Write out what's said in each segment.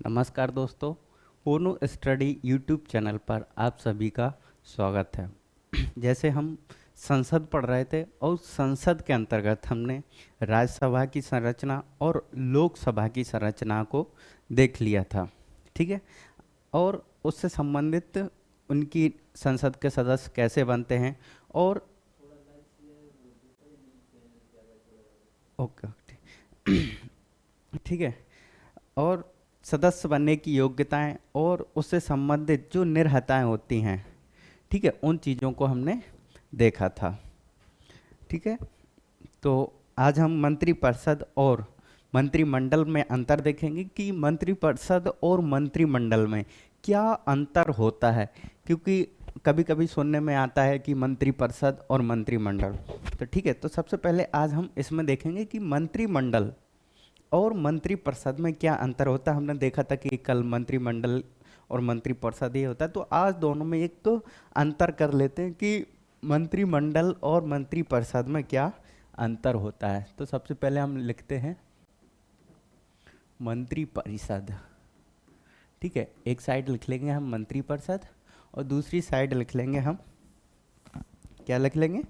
नमस्कार दोस्तों, पूर्ण स्टडी यूट्यूब चैनल पर आप सभी का स्वागत है। जैसे हम संसद पढ़ रहे थे और संसद के अंतर्गत हमने राज्यसभा की संरचना और लोकसभा की संरचना को देख लिया था, ठीक है। और उससे संबंधित उनकी संसद के सदस्य कैसे बनते हैं और ओके, ठीक है। और सदस्य बनने की योग्यताएं और उससे संबंधित जो निर्हताएं होती हैं, ठीक है, उन चीज़ों को हमने देखा था, ठीक है। तो आज हम मंत्रिपरिषद और मंत्रिमंडल में अंतर देखेंगे कि मंत्रिपरिषद और मंत्रिमंडल में क्या अंतर होता है, क्योंकि कभी कभी सुनने में आता है कि मंत्रिपरिषद और मंत्रिमंडल। तो ठीक है, तो सबसे पहले आज हम इसमें देखेंगे कि मंत्रिमंडल और मंत्रिपरिषद में क्या अंतर होता है। हमने देखा था कि कल मंत्रिमंडल और मंत्रिपरिषद ये होता है, तो आज दोनों में एक तो अंतर कर लेते हैं कि मंत्रिमंडल और मंत्रिपरिषद में क्या अंतर होता है। तो सबसे पहले हम लिखते हैं मंत्रिपरिषद, ठीक है। एक साइड लिख लेंगे हम मंत्रिपरिषद और दूसरी साइड लिख लेंगे हम, क्या लिख लेंगे,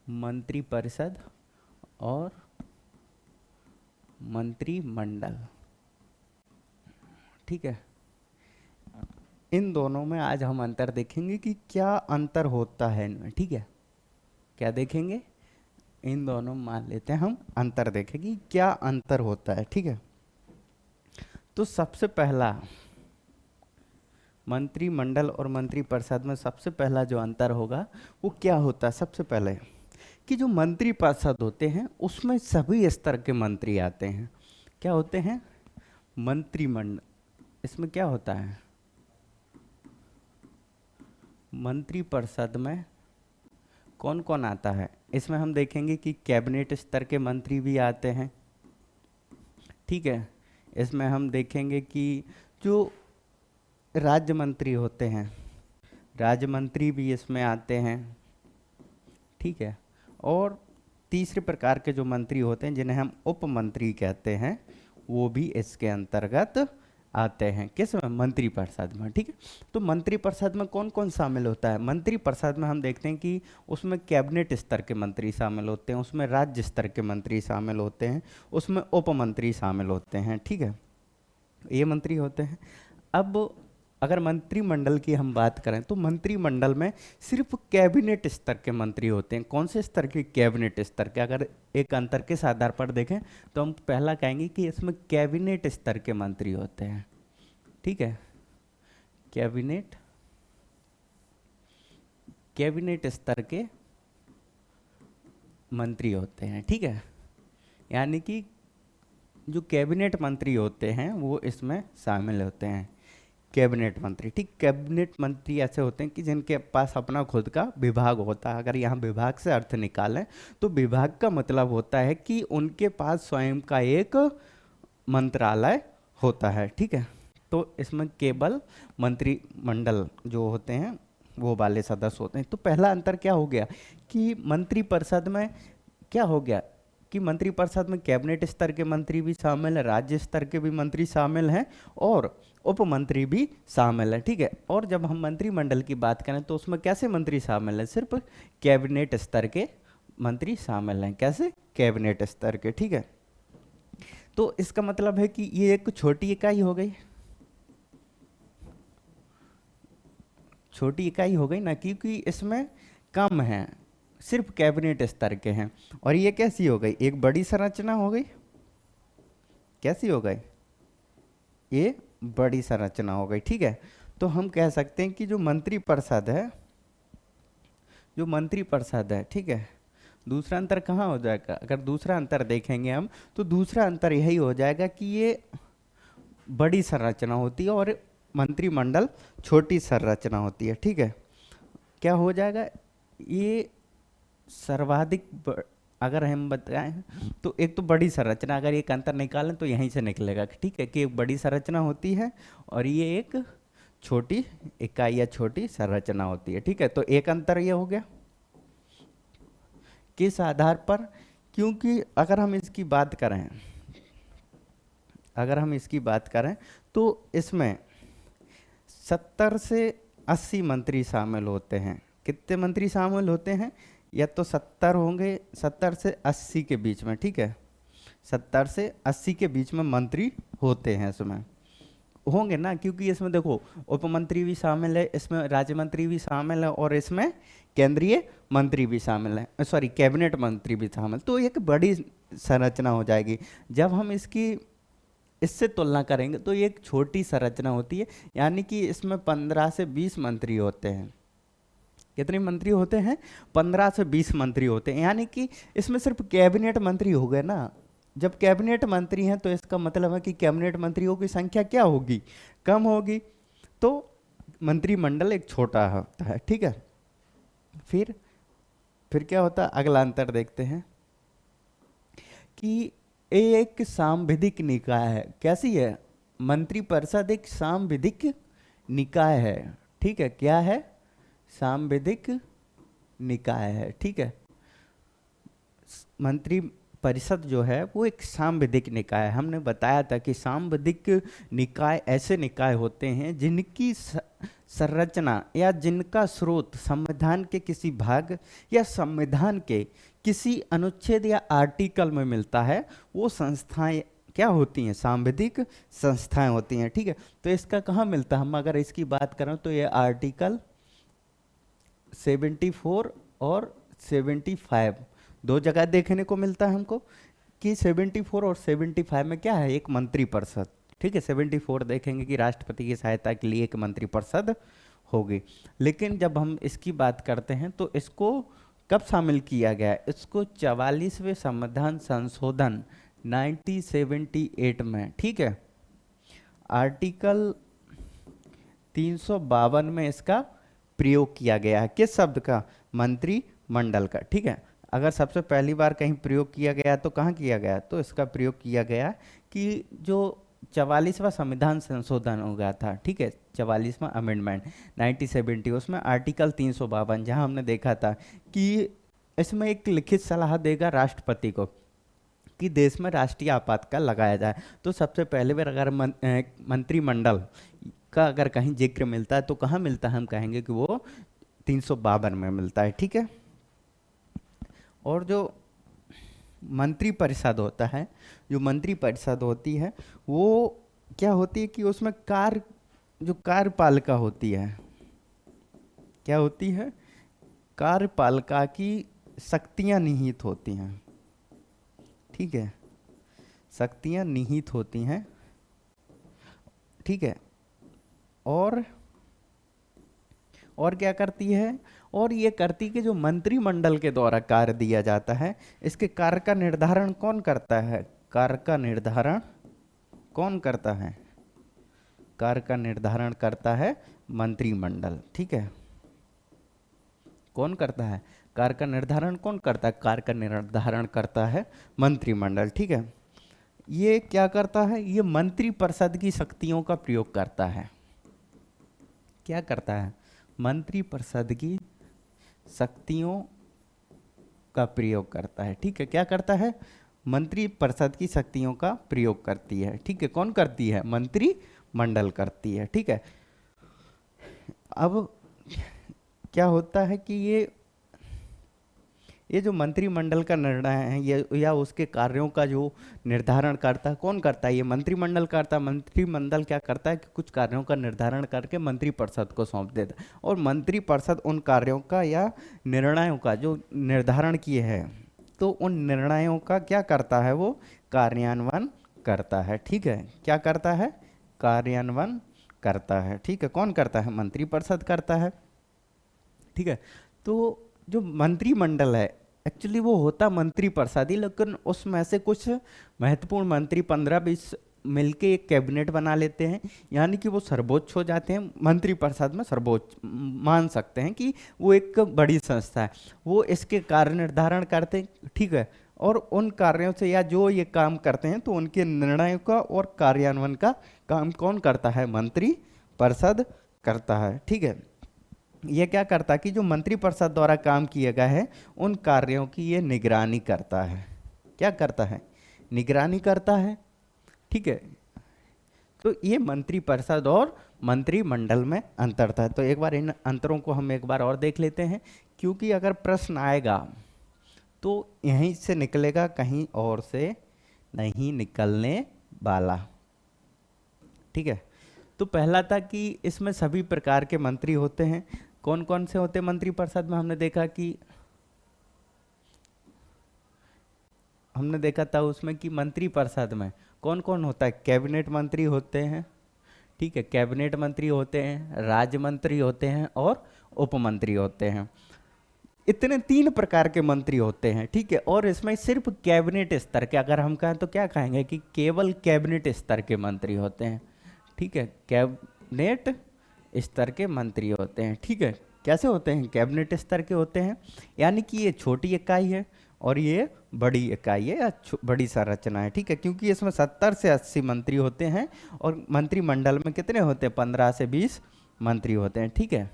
मंत्रिपरिषद और मंत्रिमंडल, ठीक है। इन दोनों में आज हम अंतर देखेंगे कि क्या अंतर होता है इनमें, ठीक है। क्या देखेंगे, इन दोनों में मान लेते हैं हम अंतर देखेंगे कि क्या अंतर होता है, ठीक है। तो सबसे पहला मंत्रिमंडल और मंत्रिपरिषद में सबसे पहला जो अंतर होगा वो क्या होता है। सबसे पहले कि जो मंत्रिपरिषद होते हैं उसमें सभी स्तर के मंत्री आते हैं। क्या होते हैं, मंत्रिमंडल, इसमें क्या होता है, मंत्रिपरिषद में कौन कौन आता है। इसमें हम देखेंगे कि कैबिनेट स्तर के मंत्री भी आते हैं, ठीक है। इसमें हम देखेंगे कि जो राज्य मंत्री होते हैं, राज्य मंत्री भी इसमें आते हैं, ठीक है। और तीसरे प्रकार के जो मंत्री होते हैं जिन्हें हम उप मंत्री कहते हैं, वो भी इसके अंतर्गत आते हैं। किस में, मंत्रिपरिषद में, ठीक है। तो मंत्रिपरिषद में कौन कौन शामिल होता है। मंत्रिपरिषद में हम देखते हैं कि उसमें कैबिनेट स्तर के मंत्री शामिल होते हैं, उसमें राज्य स्तर के मंत्री शामिल होते हैं, उसमें उप मंत्री शामिल होते हैं, ठीक है। ये मंत्री होते हैं। अब अगर मंत्रिमंडल की हम बात करें तो मंत्रिमंडल में सिर्फ कैबिनेट स्तर के मंत्री होते हैं। कौन से स्तर के, कैबिनेट स्तर के। अगर एक अंतर के आधार पर देखें तो हम पहला कहेंगे कि इसमें कैबिनेट स्तर के मंत्री होते हैं, ठीक है। कैबिनेट, कैबिनेट स्तर के मंत्री होते हैं, ठीक है। यानी कि जो कैबिनेट मंत्री होते हैं वो इसमें शामिल होते हैं, कैबिनेट मंत्री, ठीक। कैबिनेट मंत्री ऐसे होते हैं कि जिनके पास अपना खुद का विभाग होता है। अगर यहाँ विभाग से अर्थ निकालें तो विभाग का मतलब होता है कि उनके पास स्वयं का एक मंत्रालय होता है, ठीक है। तो इसमें केवल मंत्रिमंडल जो होते हैं वो वाले सदस्य होते हैं। तो पहला अंतर क्या हो गया कि मंत्रिपरिषद में क्या हो गया कि मंत्रिपरिषद में कैबिनेट स्तर के मंत्री भी शामिल है, राज्य स्तर के भी मंत्री शामिल हैं और उप मंत्री भी शामिल है, ठीक है। और जब हम मंत्रिमंडल की बात करें तो उसमें कैसे मंत्री शामिल हैं, सिर्फ कैबिनेट स्तर के मंत्री शामिल हैं। कैसे, कैबिनेट स्तर के, ठीक है। तो इसका मतलब है कि ये एक छोटी इकाई हो गई, छोटी इकाई हो गई ना, क्योंकि इसमें कम है, सिर्फ कैबिनेट स्तर के हैं। और ये कैसी हो गई, एक बड़ी संरचना हो गई। कैसी हो गई, ये बड़ी संरचना हो गई, ठीक है। तो हम कह सकते हैं कि जो मंत्रिपरिषद है, जो मंत्रिपरिषद है, ठीक है, दूसरा अंतर कहाँ हो जाएगा। अगर दूसरा अंतर देखेंगे हम तो दूसरा अंतर यही हो जाएगा कि ये बड़ी संरचना होती है और मंत्रिमंडल छोटी संरचना होती है, ठीक है। क्या हो जाएगा, ये सर्वाधिक अगर हम बताएं तो एक तो बड़ी संरचना, अगर एक अंतर निकालें तो यहीं से निकलेगा, ठीक है, कि एक बड़ी संरचना होती है और ये एक छोटी इकाई या छोटी संरचना होती है, ठीक है। तो एक अंतर ये हो गया। किस आधार पर? क्योंकि अगर हम इसकी बात करें तो इसमें 70 से 80 मंत्री शामिल होते हैं। कितने मंत्री शामिल होते हैं? या तो 70 होंगे, 70 से 80 के बीच में, ठीक है, 70 से 80 के बीच में मंत्री होते हैं इसमें, होंगे ना, क्योंकि इसमें देखो उप मंत्री भी शामिल है, इसमें राज्य मंत्री भी शामिल है, और इसमें केंद्रीय मंत्री भी शामिल है, सॉरी कैबिनेट मंत्री भी शामिल, तो एक बड़ी संरचना हो जाएगी। जब हम इससे तुलना करेंगे तो ये एक छोटी संरचना होती है, यानी कि इसमें 15 से 20 मंत्री होते हैं। कितने मंत्री होते हैं? 15 से 20 मंत्री होते हैं, यानी कि इसमें सिर्फ कैबिनेट मंत्री हो गए ना। जब कैबिनेट मंत्री हैं तो इसका मतलब है कि कैबिनेट मंत्रियों की संख्या क्या होगी? कम होगी, तो मंत्रिमंडल एक छोटा होता है, ठीक है। फिर क्या होता है? अगला अंतर देखते हैं कि ये एक सांविधिक निकाय है। कैसी है? मंत्रिपरिषद एक सांविधिक निकाय है, ठीक है। क्या है? सांविधिक निकाय है, ठीक है। मंत्री परिषद जो है वो एक सांविधिक निकाय है। हमने बताया था कि सांविधिक निकाय ऐसे निकाय होते हैं जिनकी संरचना या जिनका स्रोत संविधान के किसी भाग या संविधान के किसी अनुच्छेद या आर्टिकल में मिलता है। वो संस्थाएं क्या होती हैं? सांविधिक संस्थाएं होती हैं, ठीक है। तो इसका कहाँ मिलता है? हम अगर इसकी बात करें तो ये आर्टिकल 74 और 75 दो जगह देखने को मिलता है हमको कि 74 और 75 में क्या है? एक मंत्रिपरिषद, ठीक है। 74 देखेंगे कि राष्ट्रपति की सहायता के लिए एक मंत्रिपरिषद होगी। लेकिन जब हम इसकी बात करते हैं तो इसको कब शामिल किया गया? इसको 44वें संविधान संशोधन 1978 में, ठीक है, आर्टिकल 352 में इसका प्रयोग किया गया है। किस शब्द का? मंत्रिमंडल का, ठीक है। अगर सबसे पहली बार कहीं प्रयोग किया गया तो कहाँ किया गया? तो इसका प्रयोग किया गया कि जो 44वां संविधान संशोधन हो गया था, ठीक है, 44वां अमेंडमेंट 1970, उसमें आर्टिकल 352, जहां हमने देखा था कि इसमें एक लिखित सलाह देगा राष्ट्रपति को कि देश में राष्ट्रीय आपातकाल लगाया जाए। तो सबसे पहले बार अगर मंत्रिमंडल का अगर कहीं जिक्र मिलता है तो कहाँ मिलता है? हम कहेंगे कि वो 352 में मिलता है, ठीक है। और जो मंत्रिपरिषद होता है, जो मंत्रिपरिषद होती है वो क्या होती है कि उसमें जो कार्यपालिका होती है, क्या होती है? कार्यपालिका की शक्तियां निहित होती हैं, ठीक है, शक्तियां निहित होती हैं, ठीक है। और क्या करती है? और ये करती कि जो मंत्रिमंडल के द्वारा कार्य दिया जाता है, इसके कार्य का निर्धारण कौन करता है? कार्य का निर्धारण कौन करता है? कार्य का निर्धारण करता है मंत्रिमंडल, ठीक है। कौन करता है? कार्य का निर्धारण कौन करता है? कार्य का निर्धारण करता है मंत्रिमंडल, ठीक है। ये क्या करता है? ये मंत्रिपरिषद की शक्तियों का प्रयोग करता है। क्या करता है? मंत्रिपरिषद की शक्तियों का प्रयोग करता है, ठीक है। क्या करता है? मंत्रिपरिषद की शक्तियों का प्रयोग करती है, ठीक है। कौन करती है? मंत्रिमंडल करती है, ठीक है। अब क्या होता है कि ये जो मंत्रिमंडल का निर्णय है ये या उसके कार्यों का जो निर्धारण करता है, कौन करता है? ये मंत्रिमंडल करता है। मंत्रिमंडल क्या करता है कि कुछ कार्यों का निर्धारण करके मंत्रिपरिषद को सौंप देता है, और मंत्रिपरिषद उन कार्यों का या निर्णयों का जो निर्धारण किए हैं तो उन निर्णयों का क्या करता है? वो कार्यान्वयन करता है, ठीक है। क्या करता है? कार्यान्वयन करता है, ठीक है। कौन करता है? मंत्रिपरिषद करता है, ठीक है। तो जो मंत्रिमंडल है एक्चुअली वो होता मंत्रिपरिषद ही, लेकिन उसमें से कुछ महत्वपूर्ण मंत्री 15-20 मिलके एक कैबिनेट बना लेते हैं, यानी कि वो सर्वोच्च हो जाते हैं। मंत्रिपरिषद में सर्वोच्च मान सकते हैं कि वो एक बड़ी संस्था है, वो इसके कार्य निर्धारण करते हैं, ठीक है। और उन कार्यों से या जो ये काम करते हैं तो उनके निर्णयों का और कार्यान्वयन का काम कौन करता है? मंत्रिपरिषद करता है, ठीक है। ये क्या करता है कि जो मंत्रिपरिषद द्वारा काम किए गए हैं उन कार्यों की ये निगरानी करता है। क्या करता है? निगरानी करता है। ठीक है, तो ये मंत्रिपरिषद और मंत्रिमंडल में अंतर था। तो एक बार इन अंतरों को हम एक बार और देख लेते हैं, क्योंकि अगर प्रश्न आएगा तो यहीं से निकलेगा, कहीं और से नहीं निकलने वाला। ठीक है, तो पहला था कि इसमें सभी प्रकार के मंत्री होते हैं। कौन कौन से होते हैं मंत्रिपरिषद में? हमने देखा था उसमें कि मंत्रिपरिषद में कौन कौन होता है? कैबिनेट मंत्री होते हैं। ठीक है, कैबिनेट मंत्री होते हैं, राज्य मंत्री होते हैं और उप मंत्री होते हैं। इतने 3 प्रकार के मंत्री होते हैं। ठीक है, और इसमें सिर्फ कैबिनेट स्तर के, अगर हम कहें तो क्या कहेंगे कि केवल कैबिनेट स्तर के मंत्री होते हैं। ठीक है, कैबिनेट स्तर के मंत्री होते हैं। ठीक है, कैसे होते हैं? कैबिनेट स्तर के होते हैं, यानी कि ये छोटी इकाई है और ये बड़ी इकाई है या बड़ी संरचना है। ठीक है, क्योंकि इसमें 70 से 80 मंत्री होते हैं और मंत्रिमंडल में कितने होते हैं? 15 से 20 मंत्री होते हैं। ठीक है,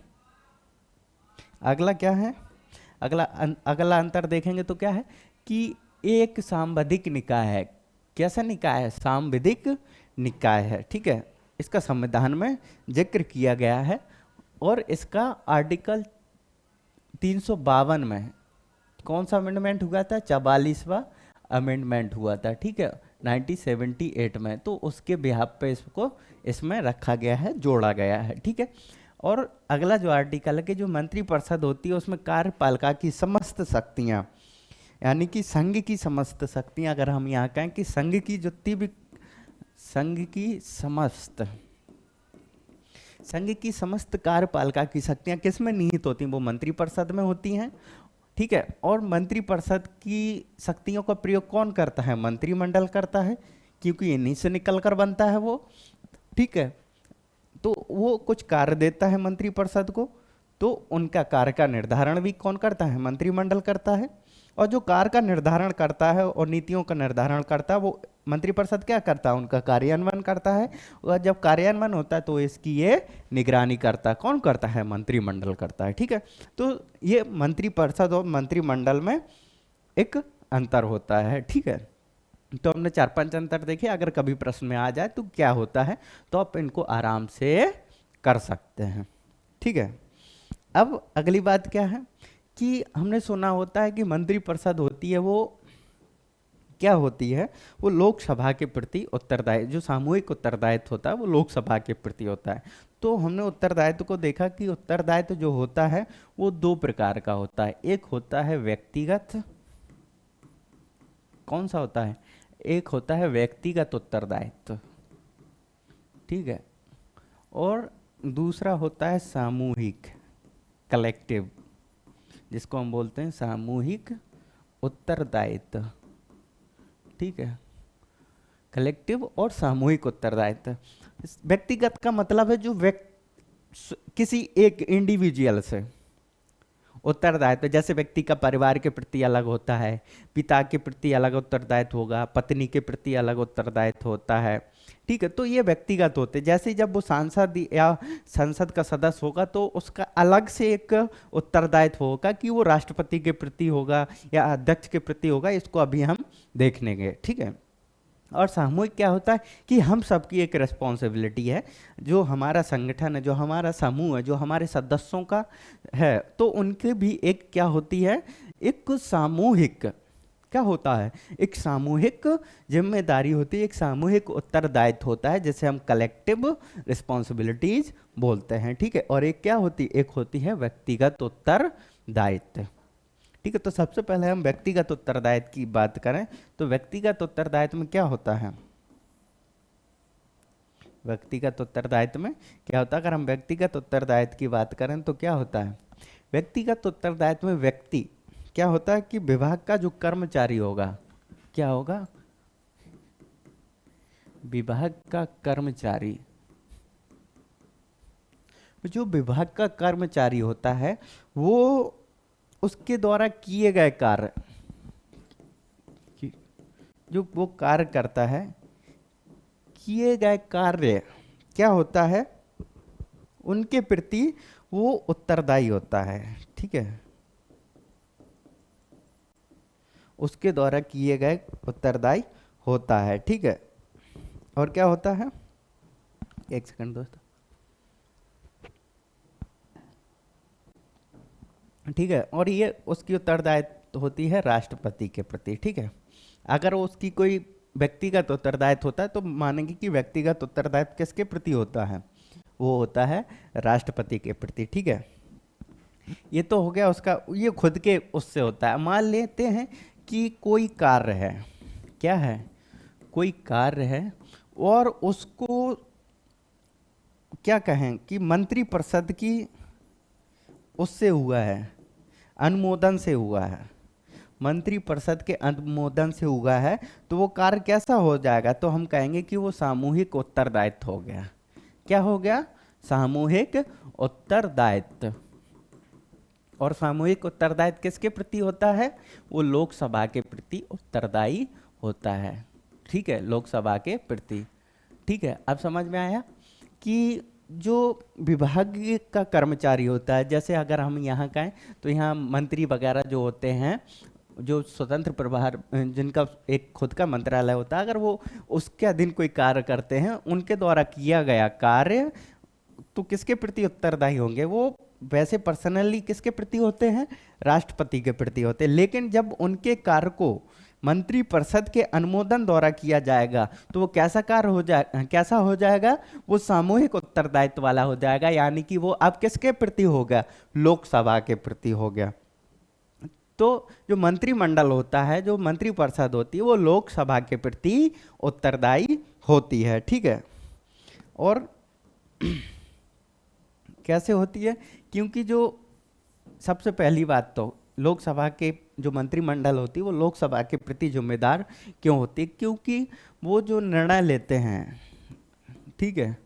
अगला क्या है? अगला अंतर देखेंगे तो क्या है कि एक सांविधिक निकाय है। कैसा निकाय है? सांविधिक निकाय है। ठीक है, इसका संविधान में जिक्र किया गया है और इसका आर्टिकल 352 में कौन सा अमेंडमेंट हुआ था? 44वां अमेंडमेंट हुआ था। ठीक है, 1978 में। तो उसके बिहाफ पे इसको इसमें रखा गया है, जोड़ा गया है। ठीक है, और अगला जो आर्टिकल है कि जो मंत्रिपरिषद होती है उसमें कार्यपालिका की समस्त शक्तियां, यानी कि संघ की समस्त शक्तियां, अगर हम यहाँ कहें कि संघ की जितनी भी संघ की समस्त कार्यपालिका की शक्तियां किस में निहित होती हैं? वो मंत्रिपरिषद में होती हैं। ठीक है, और मंत्रिपरिषद की शक्तियों का प्रयोग कौन करता है? मंत्रिमंडल करता है, क्योंकि इन्हीं से निकलकर बनता है वो। ठीक है, तो वो कुछ कार्य देता है मंत्रिपरिषद को, तो उनका कार्य का निर्धारण भी कौन करता है? मंत्रिमंडल करता है। और जो कार्य का निर्धारण करता है और नीतियों का निर्धारण करता है वो मंत्रिपरिषद क्या करता है? उनका कार्यान्वयन करता है। और जब कार्यान्वयन होता है तो इसकी ये निगरानी करता है। कौन करता है? मंत्रिमंडल करता है। ठीक है, तो ये मंत्रिपरिषद और मंत्रिमंडल में एक अंतर होता है। ठीक है, तो हमने 4-5 अंतर देखे। अगर कभी प्रश्न में आ जाए तो क्या होता है तो आप इनको आराम से कर सकते हैं। ठीक है, अब अगली बात क्या है कि हमने सुना होता है कि मंत्रिपरिषद होती है वो क्या होती है? वो लोकसभा के प्रति उत्तरदायित्व, जो सामूहिक उत्तरदायित्व होता है वो लोकसभा के प्रति होता है। तो हमने उत्तरदायित्व को देखा कि उत्तरदायित्व जो होता है वो 2 प्रकार का होता है। एक होता है व्यक्तिगत, कौन सा होता है? एक होता है व्यक्तिगत उत्तरदायित्व। ठीक है, और दूसरा होता है सामूहिक, कलेक्टिव, जिसको हम बोलते हैं सामूहिक उत्तरदायित्व। ठीक है, कलेक्टिव और सामूहिक उत्तरदायित्व। व्यक्तिगत का मतलब है जो किसी एक इंडिविजुअल से उत्तरदायित्व, जैसे व्यक्ति का परिवार के प्रति अलग होता है, पिता के प्रति अलग उत्तरदायित्व होगा, पत्नी के प्रति अलग उत्तरदायित्व होता है। ठीक है, तो ये व्यक्तिगत होते हैं। जैसे जब वो सांसद या संसद का सदस्य होगा तो उसका अलग से एक उत्तरदायित्व होगा कि वो राष्ट्रपति के प्रति होगा या अध्यक्ष के प्रति होगा। इसको अभी हम देख लेंगे। ठीक है, और सामूहिक क्या होता है कि हम सबकी एक रिस्पॉन्सिबिलिटी है, जो हमारा संगठन है, जो हमारा समूह है, जो हमारे सदस्यों का है, तो उनके भी एक क्या होती है? एक सामूहिक क्या होता है? एक सामूहिक जिम्मेदारी होती है, एक सामूहिक उत्तरदायित्व होता है, जिसे हम कलेक्टिव रिस्पॉन्सिबिलिटीज बोलते हैं। ठीक है, और एक क्या होती है? एक होती है व्यक्तिगत उत्तरदायित्व। ठीक है, तो सबसे पहले हम व्यक्तिगत उत्तरदायित्व की बात करें तो व्यक्तिगत उत्तरदायित्व में क्या होता है? व्यक्तिगत उत्तरदायित्व में क्या होता है? अगर हम व्यक्तिगत उत्तरदायित्व की बात करें तो क्या होता है? व्यक्तिगत उत्तरदायित्व में व्यक्ति क्या होता है कि विभाग का जो कर्मचारी होगा, क्या होगा? विभाग का कर्मचारी, जो विभाग का कर्मचारी होता है वो उसके द्वारा किए गए कार्य, जो वो कार्य करता है, किए गए कार्य क्या होता है? उनके प्रति वो उत्तरदायी होता है, ठीक है, उसके द्वारा किए गए उत्तरदायी होता है, ठीक है। और क्या होता है, एक सेकंड दोस्तों, ठीक है। और ये उसकी उत्तरदायित्व होती है राष्ट्रपति के प्रति, ठीक है। अगर उसकी कोई व्यक्तिगत उत्तरदायित्व होता है तो मानेंगे कि व्यक्तिगत उत्तरदायित्व किसके प्रति होता है, वो होता है राष्ट्रपति के प्रति, ठीक है। ये तो हो गया उसका, ये खुद के उससे होता है। मान लेते हैं कि कोई कार्य है, क्या है, कोई कार्य है और उसको क्या कहें कि मंत्रिपरिषद की उससे हुआ है, अनुमोदन से हुआ है, मंत्रिपरिषद के अनुमोदन से हुआ है, तो वो कार्य कैसा हो जाएगा, तो हम कहेंगे कि वो सामूहिक उत्तरदायित्व हो गया। क्या हो गया, सामूहिक उत्तरदायित्व। और सामूहिक उत्तरदायित्व किसके प्रति होता है, वो लोकसभा के प्रति उत्तरदायी होता है, ठीक है, लोकसभा के प्रति, ठीक है। अब समझ में आया कि जो विभाग का कर्मचारी होता है, जैसे अगर हम यहाँ कहें तो यहाँ मंत्री वगैरह जो होते हैं, जो स्वतंत्र प्रभार, जिनका एक खुद का मंत्रालय होता है, अगर वो उसके अधीन कोई कार्य करते हैं, उनके द्वारा किया गया कार्य तो किसके प्रति उत्तरदायी होंगे, वो वैसे पर्सनली किसके प्रति होते हैं, राष्ट्रपति के प्रति होते हैं। लेकिन जब उनके कार्य को मंत्रिपरिषद के अनुमोदन द्वारा किया जाएगा तो वो कैसा कार्य हो जाए, कैसा हो जाएगा, वो सामूहिक उत्तरदायित्व वाला हो जाएगा, यानी कि वो अब किसके प्रति होगा, लोकसभा के प्रति हो गया। तो जो मंत्रिमंडल होता है, जो मंत्रिपरिषद होती है, वो लोकसभा के प्रति उत्तरदायी होती है, ठीक है। और कैसे होती है, क्योंकि जो सबसे पहली बात तो लोकसभा के जो मंत्रिमंडल होती है वो लोकसभा के प्रति जिम्मेदार क्यों होती है, क्योंकि वो जो निर्णय लेते हैं, ठीक है,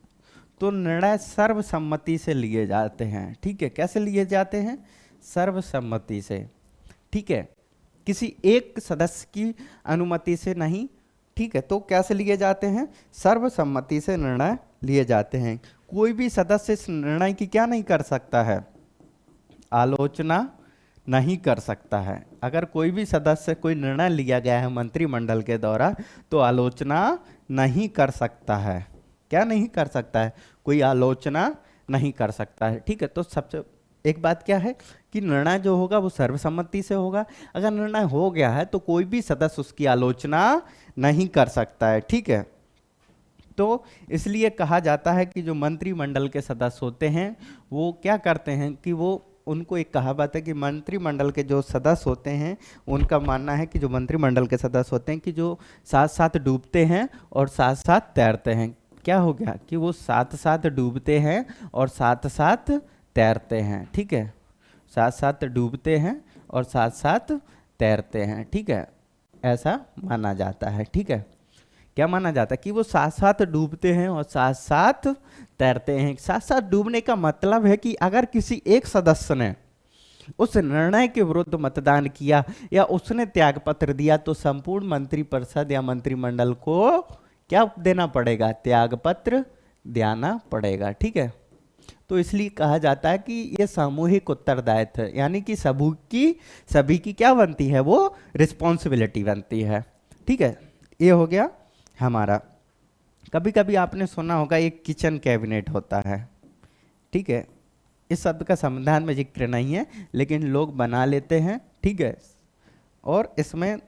तो निर्णय सर्वसम्मति से लिए जाते हैं, ठीक है। कैसे लिए जाते हैं, सर्वसम्मति से, ठीक है, किसी एक सदस्य की अनुमति से नहीं, ठीक है। तो कैसे लिए जाते हैं, सर्वसम्मति से निर्णय लिए जाते हैं। कोई भी सदस्य इस निर्णय की क्या नहीं कर सकता है, आलोचना नहीं कर सकता है। अगर कोई भी सदस्य कोई निर्णय लिया गया है मंत्रिमंडल के द्वारा तो आलोचना नहीं कर सकता है, क्या नहीं कर सकता है, कोई आलोचना नहीं कर सकता है, ठीक है। तो सबसे एक बात क्या है कि निर्णय जो होगा वो सर्वसम्मति से होगा। अगर निर्णय हो गया है तो कोई भी सदस्य उसकी आलोचना नहीं कर सकता है, ठीक है। तो इसलिए कहा जाता है कि जो मंत्रिमंडल के सदस्य होते हैं वो क्या करते हैं कि वो, उनको एक कहावत है कि मंत्रिमंडल के जो सदस्य होते हैं उनका मानना है कि जो मंत्रिमंडल के सदस्य होते हैं कि जो साथ साथ डूबते हैं और साथ साथ तैरते हैं। क्या हो गया कि वो साथ साथ डूबते हैं और साथ साथ तैरते हैं, ठीक है, साथ साथ डूबते हैं और साथ साथ तैरते हैं, ठीक है, ऐसा माना जाता है, ठीक है। क्या माना जाता है कि वो साथ साथ डूबते हैं और साथ साथ तैरते हैं। साथ साथ डूबने का मतलब है कि अगर किसी एक सदस्य ने उस निर्णय के विरुद्ध मतदान किया या उसने त्यागपत्र दिया तो संपूर्ण मंत्रिपरिषद या मंत्रिमंडल को क्या देना पड़ेगा, त्यागपत्र देना पड़ेगा, ठीक है। तो इसलिए कहा जाता है कि ये सामूहिक उत्तरदायित्व है, यानी कि सभी की क्या बनती है, वो रिस्पॉन्सिबिलिटी बनती है, ठीक है। ये हो गया हमारा। कभी कभी आपने सुना होगा एक किचन कैबिनेट होता है, ठीक है, इस शब्द का संविधान में जिक्र नहीं है लेकिन लोग बना लेते हैं, ठीक है। और इसमें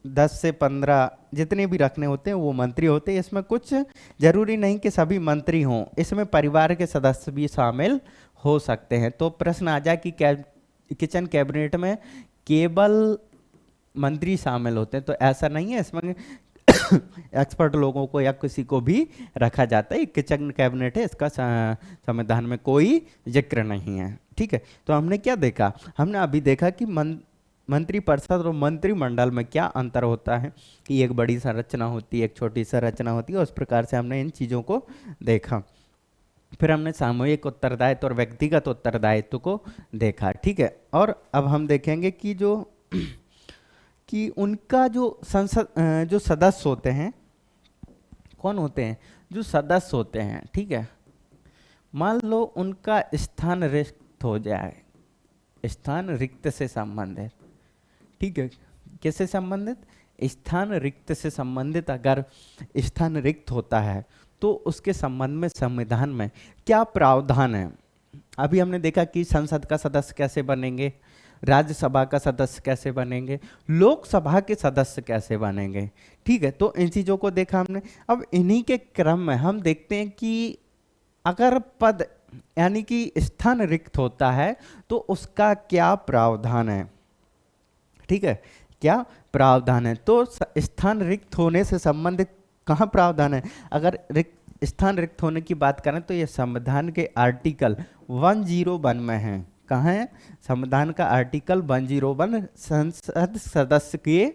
10 से 15 जितने भी रखने होते हैं वो मंत्री होते हैं। इसमें कुछ जरूरी नहीं कि सभी मंत्री हों, इसमें परिवार के सदस्य भी शामिल हो सकते हैं। तो प्रश्न आ जाए कि किचन कैबिनेट में केवल मंत्री शामिल होते हैं, तो ऐसा नहीं है, इसमें एक्सपर्ट लोगों को या किसी को भी रखा जाता है। किचन कैबिनेट है, इसका संविधान में कोई जिक्र नहीं है, ठीक है। तो हमने क्या देखा, हमने अभी देखा कि मंत्रिपरिषद और मंत्रिमंडल में क्या अंतर होता है, कि एक बड़ी संरचना होती है, एक छोटी संरचना होती है। उस प्रकार से हमने इन चीज़ों को देखा। फिर हमने सामूहिक उत्तरदायित्व और व्यक्तिगत उत्तरदायित्व को देखा, ठीक है। और अब हम देखेंगे कि जो कि उनका जो जो सदस्य होते हैं, कौन होते हैं, जो सदस्य होते हैं, ठीक है, मान लो उनका स्थान रिक्त हो जाए, स्थान रिक्त से संबंधित, ठीक है, किससे संबंधित, स्थान रिक्त से संबंधित अगर स्थान रिक्त होता है तो उसके संबंध में संविधान में क्या प्रावधान है। अभी हमने देखा कि संसद का सदस्य कैसे बनेंगे, राज्यसभा का सदस्य कैसे बनेंगे, लोकसभा के सदस्य कैसे बनेंगे, ठीक है, तो इन चीजों को देखा हमने। अब इन्हीं के क्रम में हम देखते हैं कि अगर पद यानी कि स्थान रिक्त होता है तो उसका क्या प्रावधान है, ठीक है, क्या प्रावधान है। तो स्थान रिक्त होने से संबंधित कहाँ प्रावधान है, अगर स्थान रिक्त होने की बात करें तो ये संविधान के आर्टिकल 101 में है। कहाँ है, संविधान का आर्टिकल 101 संसद सदस्य के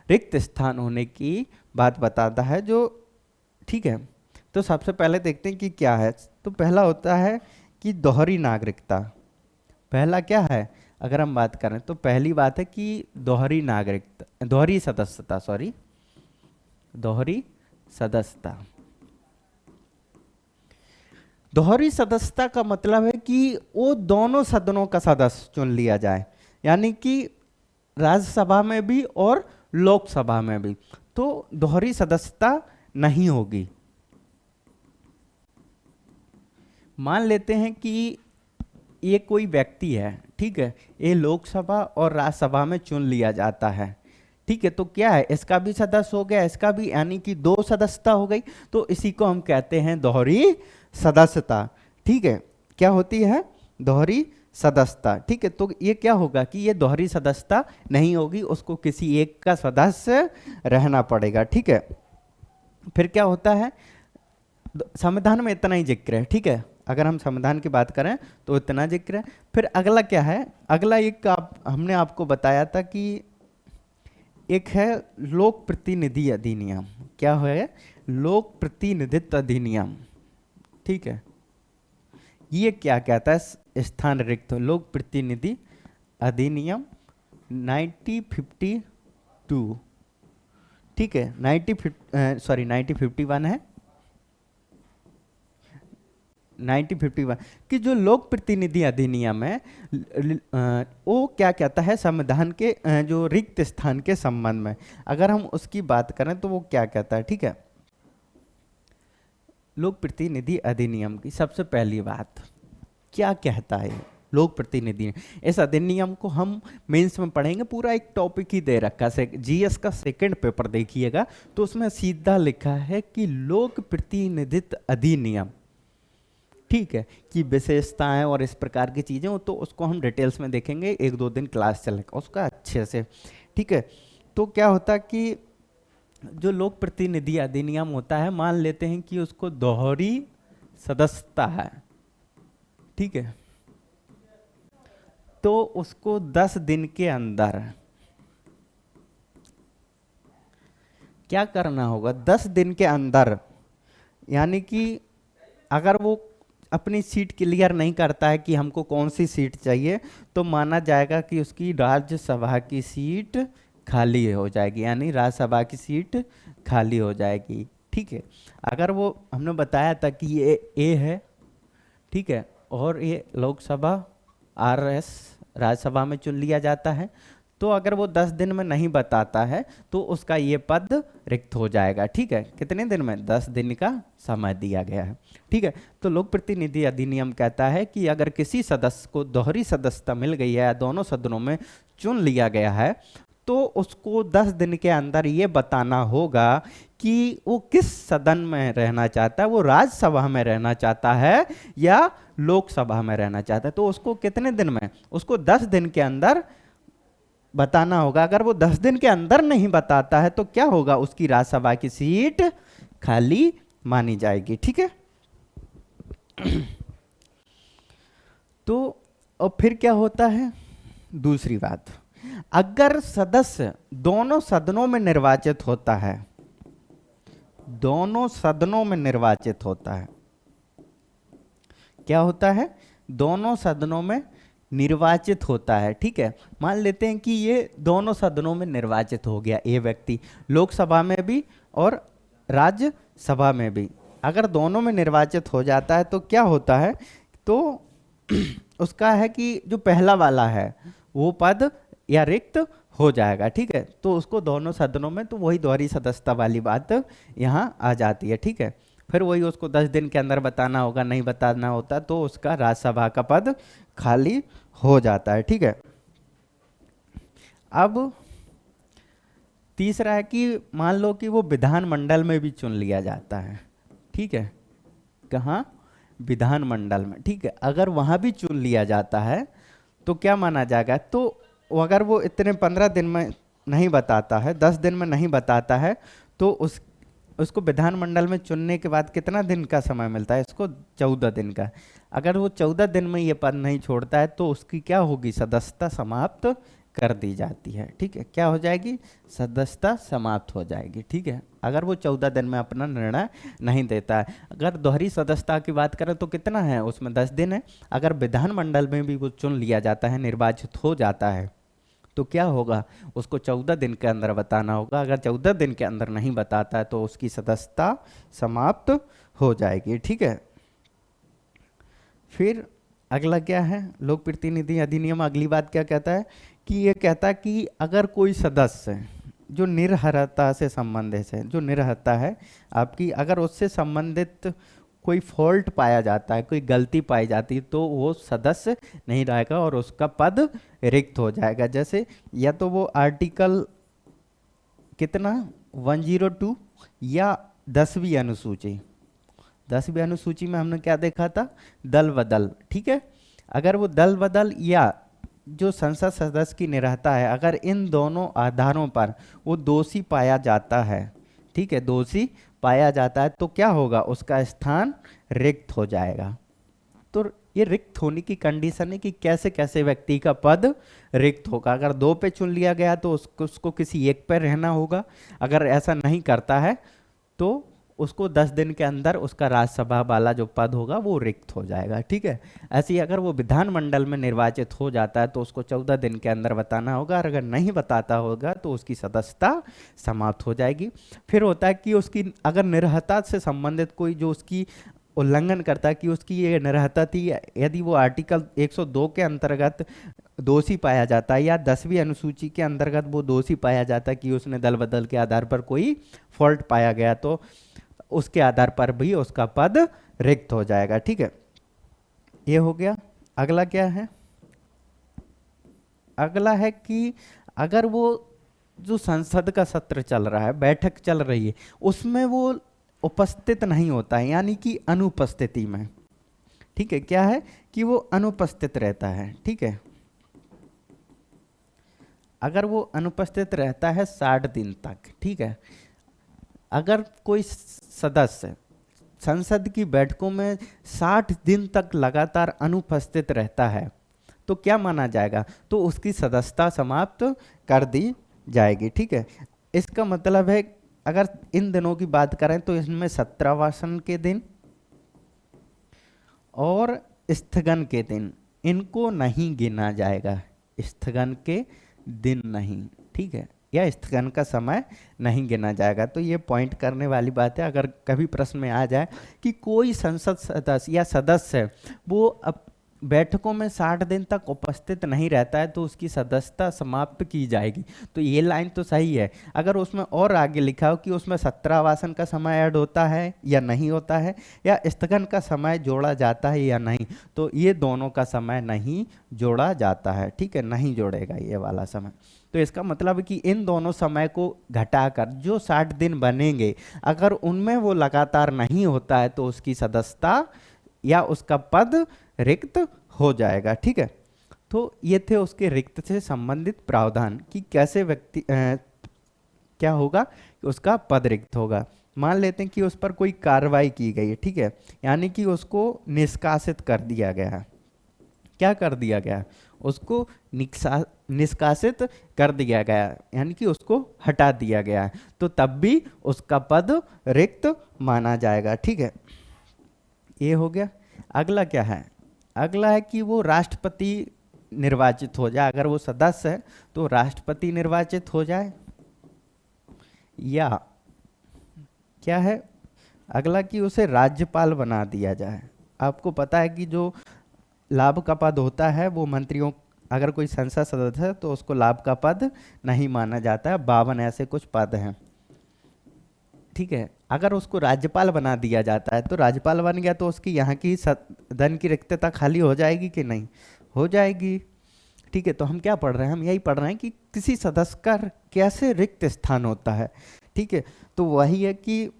रिक्त स्थान होने की बात बताता है, जो ठीक है। तो सबसे पहले देखते हैं कि क्या है। तो पहला होता है कि दोहरी नागरिकता। पहला क्या है, अगर हम बात करें तो पहली बात है कि दोहरी नागरिकता, दोहरी सदस्यता, सॉरी, दोहरी सदस्यता। दोहरी सदस्यता का मतलब है कि वो दोनों सदनों का सदस्य चुन लिया जाए, यानी कि राज्यसभा में भी और लोकसभा में भी, तो दोहरी सदस्यता नहीं होगी। मान लेते हैं कि ये कोई व्यक्ति है, ठीक है, ये लोकसभा और राज्यसभा में चुन लिया जाता है, ठीक है, तो क्या है, इसका भी सदस्य हो गया, इसका भी, यानी कि दो सदस्यता हो गई, तो इसी को हम कहते हैं दोहरी सदस्यता, ठीक है। क्या होती है, दोहरी सदस्यता, ठीक है। तो ये क्या होगा कि ये दोहरी सदस्यता नहीं होगी, उसको किसी एक का सदस्य रहना पड़ेगा, ठीक है। फिर क्या होता है, संविधान में इतना ही जिक्र है, ठीक है, अगर हम संविधान की बात करें तो इतना जिक्र है। फिर अगला क्या है, अगला एक हमने आपको बताया था कि एक है लोक प्रतिनिधि अधिनियम। क्या है, लोक प्रतिनिधित्व अधिनियम, ठीक है। ये क्या कहता है, स्थान रिक्त लोक प्रतिनिधि अधिनियम 1952, ठीक है, 1951 है, 1951 कि जो लोक प्रतिनिधि अधिनियम है वो क्या कहता है, संविधान के जो रिक्त स्थान के संबंध में अगर हम उसकी बात करें तो वो क्या कहता है, ठीक है। लोक प्रतिनिधि अधिनियम की सबसे पहली बात क्या कहता है, लोक प्रतिनिधि, इस अधिनियम को हम मेंस में पढ़ेंगे, पूरा एक टॉपिक ही दे रखा है, जीएस का सेकंड पेपर देखिएगा तो उसमें सीधा लिखा है कि लोक प्रतिनिधित्व अधिनियम, ठीक है, कि विशेषताएं और इस प्रकार की चीजें हो, तो उसको हम डिटेल्स में देखेंगे, एक दो दिन क्लास चलेगा उसका अच्छे से, ठीक है। तो क्या होता कि जो लोक प्रतिनिधि अधिनियम होता है, मान लेते हैं कि उसको दोहरी सदस्यता है, ठीक है, तो उसको 10 दिन के अंदर क्या करना होगा, 10 दिन के अंदर, यानी कि अगर वो अपनी सीट क्लियर नहीं करता है कि हमको कौन सी सीट चाहिए, तो माना जाएगा कि उसकी राज्यसभा की सीट खाली हो जाएगी, यानी राज्यसभा की सीट खाली हो जाएगी, ठीक है। अगर वो हमने बताया था कि ये ए है, ठीक है, और ये लोकसभा आरएस राज्यसभा में चुन लिया जाता है, तो अगर वो 10 दिन में नहीं बताता है तो उसका ये पद रिक्त हो जाएगा, ठीक है। कितने दिन में, 10 दिन का समय दिया गया है, ठीक है। तो लोक प्रतिनिधि अधिनियम कहता है कि अगर किसी सदस्य को दोहरी सदस्यता मिल गई है, दोनों सदनों में चुन लिया गया है, तो उसको 10 दिन के अंदर ये बताना होगा कि वो किस सदन में रहना चाहता है, वो राज्यसभा में रहना चाहता है या लोकसभा में रहना चाहता है। तो उसको कितने दिन में, उसको 10 दिन के अंदर बताना होगा। अगर वो 10 दिन के अंदर नहीं बताता है तो क्या होगा, उसकी राज्यसभा की सीट खाली मानी जाएगी, ठीक है। तो और फिर क्या होता है, दूसरी बात, अगर सदस्य दोनों सदनों में निर्वाचित होता है, दोनों सदनों में निर्वाचित होता है, क्या होता है, दोनों सदनों में निर्वाचित होता है, ठीक है। मान लेते हैं कि ये दोनों सदनों में निर्वाचित हो गया, ये व्यक्ति लोकसभा में भी और राज्यसभा में भी। अगर दोनों में निर्वाचित हो जाता है तो क्या होता है, तो उसका है कि जो पहला वाला है वो पद या रिक्त हो जाएगा। ठीक है, तो उसको दोनों सदनों में, तो वही दोहरी सदस्यता वाली बात यहाँ आ जाती है। ठीक है, फिर वही उसको 10 दिन के अंदर बताना होगा, नहीं बताना होता तो उसका राज्यसभा का पद खाली हो जाता है। ठीक है, अब तीसरा है कि मान लो कि वो विधानमंडल में भी चुन लिया जाता है। ठीक है, कहाँ, विधानमंडल में। ठीक है, अगर वहां भी चुन लिया जाता है तो क्या माना जाएगा, तो अगर वो इतने 15 दिन में नहीं बताता है, 10 दिन में नहीं बताता है, तो उसको विधानमंडल में चुनने के बाद कितना दिन का समय मिलता है, इसको 14 दिन का। अगर वो 14 दिन में ये पद नहीं छोड़ता है तो उसकी क्या होगी, सदस्यता समाप्त कर दी जाती है। ठीक है, क्या हो जाएगी, सदस्यता समाप्त हो जाएगी। ठीक है, अगर वो 14 दिन में अपना निर्णय नहीं देता है। अगर दोहरी सदस्यता की बात करें तो कितना है, उसमें 10 दिन है। अगर विधानमंडल में भी वो चुन लिया जाता है, निर्वाचित हो जाता है, तो क्या होगा, उसको 14 दिन के अंदर बताना होगा। अगर 14 दिन के अंदर नहीं बताता है तो उसकी सदस्यता समाप्त हो जाएगी। ठीक है, फिर अगला क्या है, लोक प्रतिनिधि अधिनियम अगली बात क्या कहता है कि ये कहता है कि अगर कोई सदस्य जो निरर्हता से संबंधित है, जो निरर्हता है आपकी, अगर उससे संबंधित कोई फॉल्ट पाया जाता है, कोई गलती पाई जाती है, तो वो सदस्य नहीं रहेगा और उसका पद रिक्त हो जाएगा। जैसे या तो वो आर्टिकल कितना 102 या 10वीं अनुसूची, 10वीं अनुसूची में हमने क्या देखा था, दल बदल। ठीक है, अगर वो दल बदल या जो संसद सदस्य की निरहता है, अगर इन दोनों आधारों पर वो दोषी पाया जाता है, ठीक है, दोषी पाया जाता है, तो क्या होगा, उसका स्थान रिक्त हो जाएगा। तो ये रिक्त होने की कंडीशन है कि कैसे कैसे व्यक्ति का पद रिक्त होगा। अगर 2 पे चुन लिया गया तो उसको किसी एक पे रहना होगा। अगर ऐसा नहीं करता है तो उसको 10 दिन के अंदर उसका राज्यसभा वाला जो पद होगा वो रिक्त हो जाएगा। ठीक है, ऐसे ही अगर वो विधानमंडल में निर्वाचित हो जाता है तो उसको 14 दिन के अंदर बताना होगा, और अगर नहीं बताता होगा तो उसकी सदस्यता समाप्त हो जाएगी। फिर होता है कि उसकी अगर निरहता से संबंधित कोई जो उसकी उल्लंघन करता है, कि उसकी ये निरहता थी, यदि वो आर्टिकल 102 के अंतर्गत दोषी पाया जाता है या 10वीं अनुसूची के अंतर्गत वो दोषी पाया जाता है कि उसने दल बदल के आधार पर कोई फॉल्ट पाया गया, तो उसके आधार पर भी उसका पद रिक्त हो जाएगा। ठीक है, ये हो गया। अगला क्या है, अगला है कि अगर वो जो संसद का सत्र चल रहा है, बैठक चल रही है, उसमें वो उपस्थित नहीं होता है, यानी कि अनुपस्थिति में। ठीक है, क्या है कि वो अनुपस्थित रहता है। ठीक है, अगर वो अनुपस्थित रहता है 60 दिन तक। ठीक है, अगर कोई सदस्य संसद की बैठकों में 60 दिन तक लगातार अनुपस्थित रहता है तो क्या माना जाएगा, तो उसकी सदस्यता समाप्त कर दी जाएगी। ठीक है, इसका मतलब है अगर इन दिनों की बात करें तो इसमें सत्रावसान के दिन और स्थगन के दिन, इनको नहीं गिना जाएगा, स्थगन के दिन नहीं। ठीक है, या स्थगन का समय नहीं गिना जाएगा। तो ये पॉइंट करने वाली बात है। अगर कभी प्रश्न में आ जाए कि कोई संसद सदस्य या सदस्य वो अब बैठकों में 60 दिन तक उपस्थित नहीं रहता है तो उसकी सदस्यता समाप्त की जाएगी, तो ये लाइन तो सही है। अगर उसमें और आगे लिखा हो कि उसमें सत्रावसान का समय ऐड होता है या नहीं होता है, या स्थगन का समय जोड़ा जाता है या नहीं, तो ये दोनों का समय नहीं जोड़ा जाता है। ठीक है, नहीं जोड़ेगा ये वाला समय। तो इसका मतलब है कि इन दोनों समय को घटाकर जो 60 दिन बनेंगे, अगर उनमें वो लगातार नहीं होता है तो उसकी सदस्यता या उसका पद रिक्त हो जाएगा। ठीक है, तो ये थे उसके रिक्त से संबंधित प्रावधान कि कैसे व्यक्ति क्या होगा कि उसका पद रिक्त होगा। मान लेते हैं कि उस पर कोई कार्रवाई की गई है। ठीक है, यानी कि उसको निष्कासित कर दिया गया है। क्या कर दिया गया, उसको निष्कासित कर दिया गया, यानी कि उसको हटा दिया गया है, तो तब भी उसका पद रिक्त माना जाएगा। ठीक है, ये हो गया। अगला क्या है, अगला है कि वो राष्ट्रपति निर्वाचित हो जाए। अगर वो सदस्य है तो राष्ट्रपति निर्वाचित हो जाए, या क्या है अगला कि उसे राज्यपाल बना दिया जाए। आपको पता है कि जो लाभ का पद होता है वो मंत्रियों, अगर कोई संसद सदस्य है तो उसको लाभ का पद नहीं माना जाता है। 52 ऐसे कुछ पद हैं, ठीक है। अगर उसको राज्यपाल बना दिया जाता है तो राज्यपाल बन गया तो उसकी यहाँ की सदन की रिक्तता खाली हो जाएगी कि नहीं? हो जाएगी, ठीक है। तो हम क्या पढ़ रहे हैं? हम यही पढ़ रहे हैं कि किसी सदस्य का कैसे रिक्त स्थान होता है, ठीक है। तो वही है कि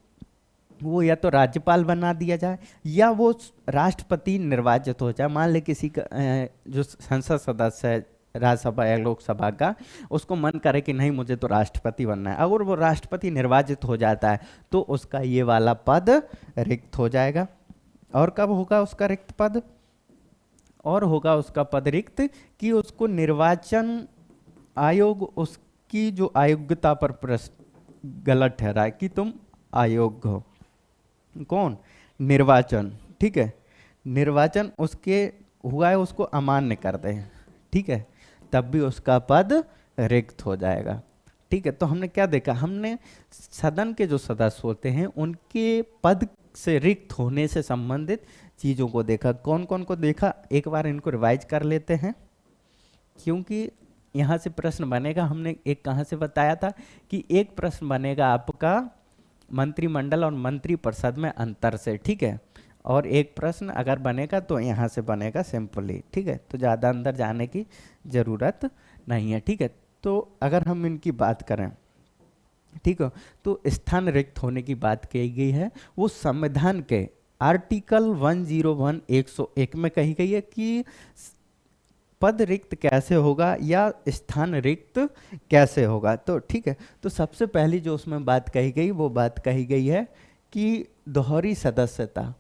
वो या तो राज्यपाल बना दिया जाए या वो राष्ट्रपति निर्वाचित हो जाए। मान ले किसी का जो संसद सदस्य है राज्यसभा या लोकसभा का, उसको मन करे कि नहीं मुझे तो राष्ट्रपति बनना है, अगर वो राष्ट्रपति निर्वाचित हो जाता है तो उसका ये वाला पद रिक्त हो जाएगा। और कब होगा उसका रिक्त पद? और होगा उसका पद रिक्त कि उसको निर्वाचन आयोग उसकी जो अयोग्यता पर प्रश्न गलत ठहराए कि तुम अयोग्य हो। कौन? निर्वाचन, ठीक है। निर्वाचन उसके हुआ है, उसको अमान्य कर दे, ठीक है, तब भी उसका पद रिक्त हो जाएगा, ठीक है। तो हमने क्या देखा? हमने सदन के जो सदस्य होते हैं उनके पद से रिक्त होने से संबंधित चीज़ों को देखा। कौन कौन को देखा? एक बार इनको रिवाइज कर लेते हैं, क्योंकि यहाँ से प्रश्न बनेगा। हमने एक कहाँ से बताया था कि एक प्रश्न बनेगा आपका मंत्रिमंडल और मंत्रिपरिषद में अंतर से, ठीक है। और एक प्रश्न अगर बनेगा तो यहाँ से बनेगा सिंपली, ठीक है। तो ज़्यादा अंदर जाने की ज़रूरत नहीं है, ठीक है। तो अगर हम इनकी बात करें, ठीक है, तो स्थान रिक्त होने की बात की गई है, वो संविधान के आर्टिकल 101 101 में कही गई है कि पद रिक्त कैसे होगा या स्थान रिक्त कैसे होगा। तो ठीक है, तो सबसे पहली जो उसमें बात कही गई वो बात कही गई है कि दोहरी सदस्यता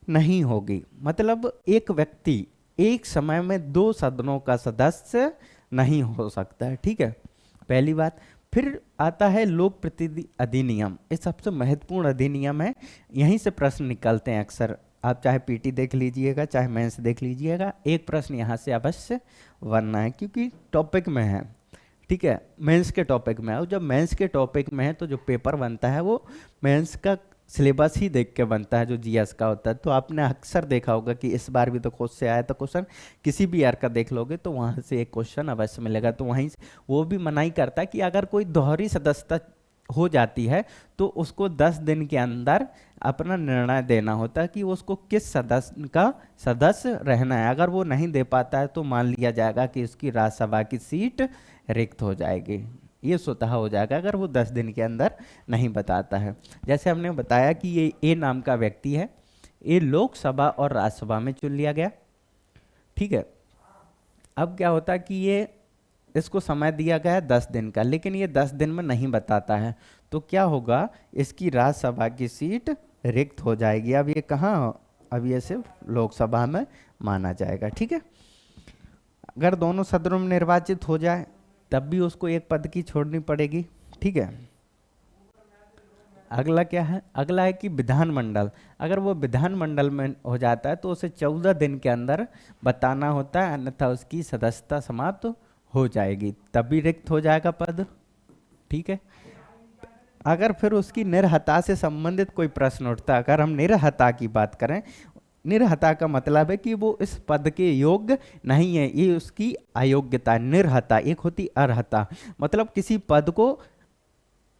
नहीं होगी। मतलब एक व्यक्ति एक समय में 2 सदनों का सदस्य नहीं हो सकता है, ठीक है, पहली बात। फिर आता है लोक प्रतिनिधि अधिनियम, ये सबसे महत्वपूर्ण अधिनियम है। यहीं से प्रश्न निकलते हैं अक्सर, आप चाहे पीटी देख लीजिएगा चाहे मेंस देख लीजिएगा, एक प्रश्न यहाँ से अवश्य बनना है क्योंकि टॉपिक में है, ठीक है, मेंस के टॉपिक में है। और जब मेंस के टॉपिक में है तो जो पेपर बनता है वो मेंस का सिलेबस ही देख के बनता है, जो जीएस का होता है। तो आपने अक्सर देखा होगा कि इस बार भी तो खुद से आया था क्वेश्चन, किसी भी ईयर का देख लोगे तो वहाँ से एक क्वेश्चन अवश्य मिलेगा। तो वहीं से वो भी मनाही करता है कि अगर कोई दोहरी सदस्यता हो जाती है तो उसको 10 दिन के अंदर अपना निर्णय देना होता है कि उसको किस सदस्य का सदस्य रहना है। अगर वो नहीं दे पाता है तो मान लिया जाएगा कि उसकी राज्यसभा की सीट रिक्त हो जाएगी, ये स्वतः हो जाएगा अगर वो 10 दिन के अंदर नहीं बताता है। जैसे हमने बताया कि ये ए नाम का व्यक्ति है, ये लोकसभा और राज्यसभा में चुन लिया गया, ठीक है। अब क्या होता है कि ये इसको समय दिया गया है 10 दिन का, लेकिन ये 10 दिन में नहीं बताता है, तो क्या होगा, इसकी राज्यसभा की सीट रिक्त हो जाएगी। अब ये कहाँ, अब ये सिर्फ लोकसभा में माना जाएगा, ठीक है। अगर दोनों सदनों में निर्वाचित हो जाए तब भी उसको एक पद की छोड़नी पड़ेगी, ठीक है। अगला क्या है? अगला है कि विधानमंडल, अगर वो विधानमंडल में हो जाता है तो उसे 14 दिन के अंदर बताना होता है, अन्यथा उसकी सदस्यता समाप्त हो जाएगी, तभी रिक्त हो जाएगा पद, ठीक है। अगर फिर उसकी निर्हता से संबंधित कोई प्रश्न उठता है, अगर हम निर्हता की बात करें, निर्हता का मतलब है कि वो इस पद के योग्य नहीं है, ये उसकी अयोग्यता। निर्हता, एक होती अर्हता, मतलब किसी पद को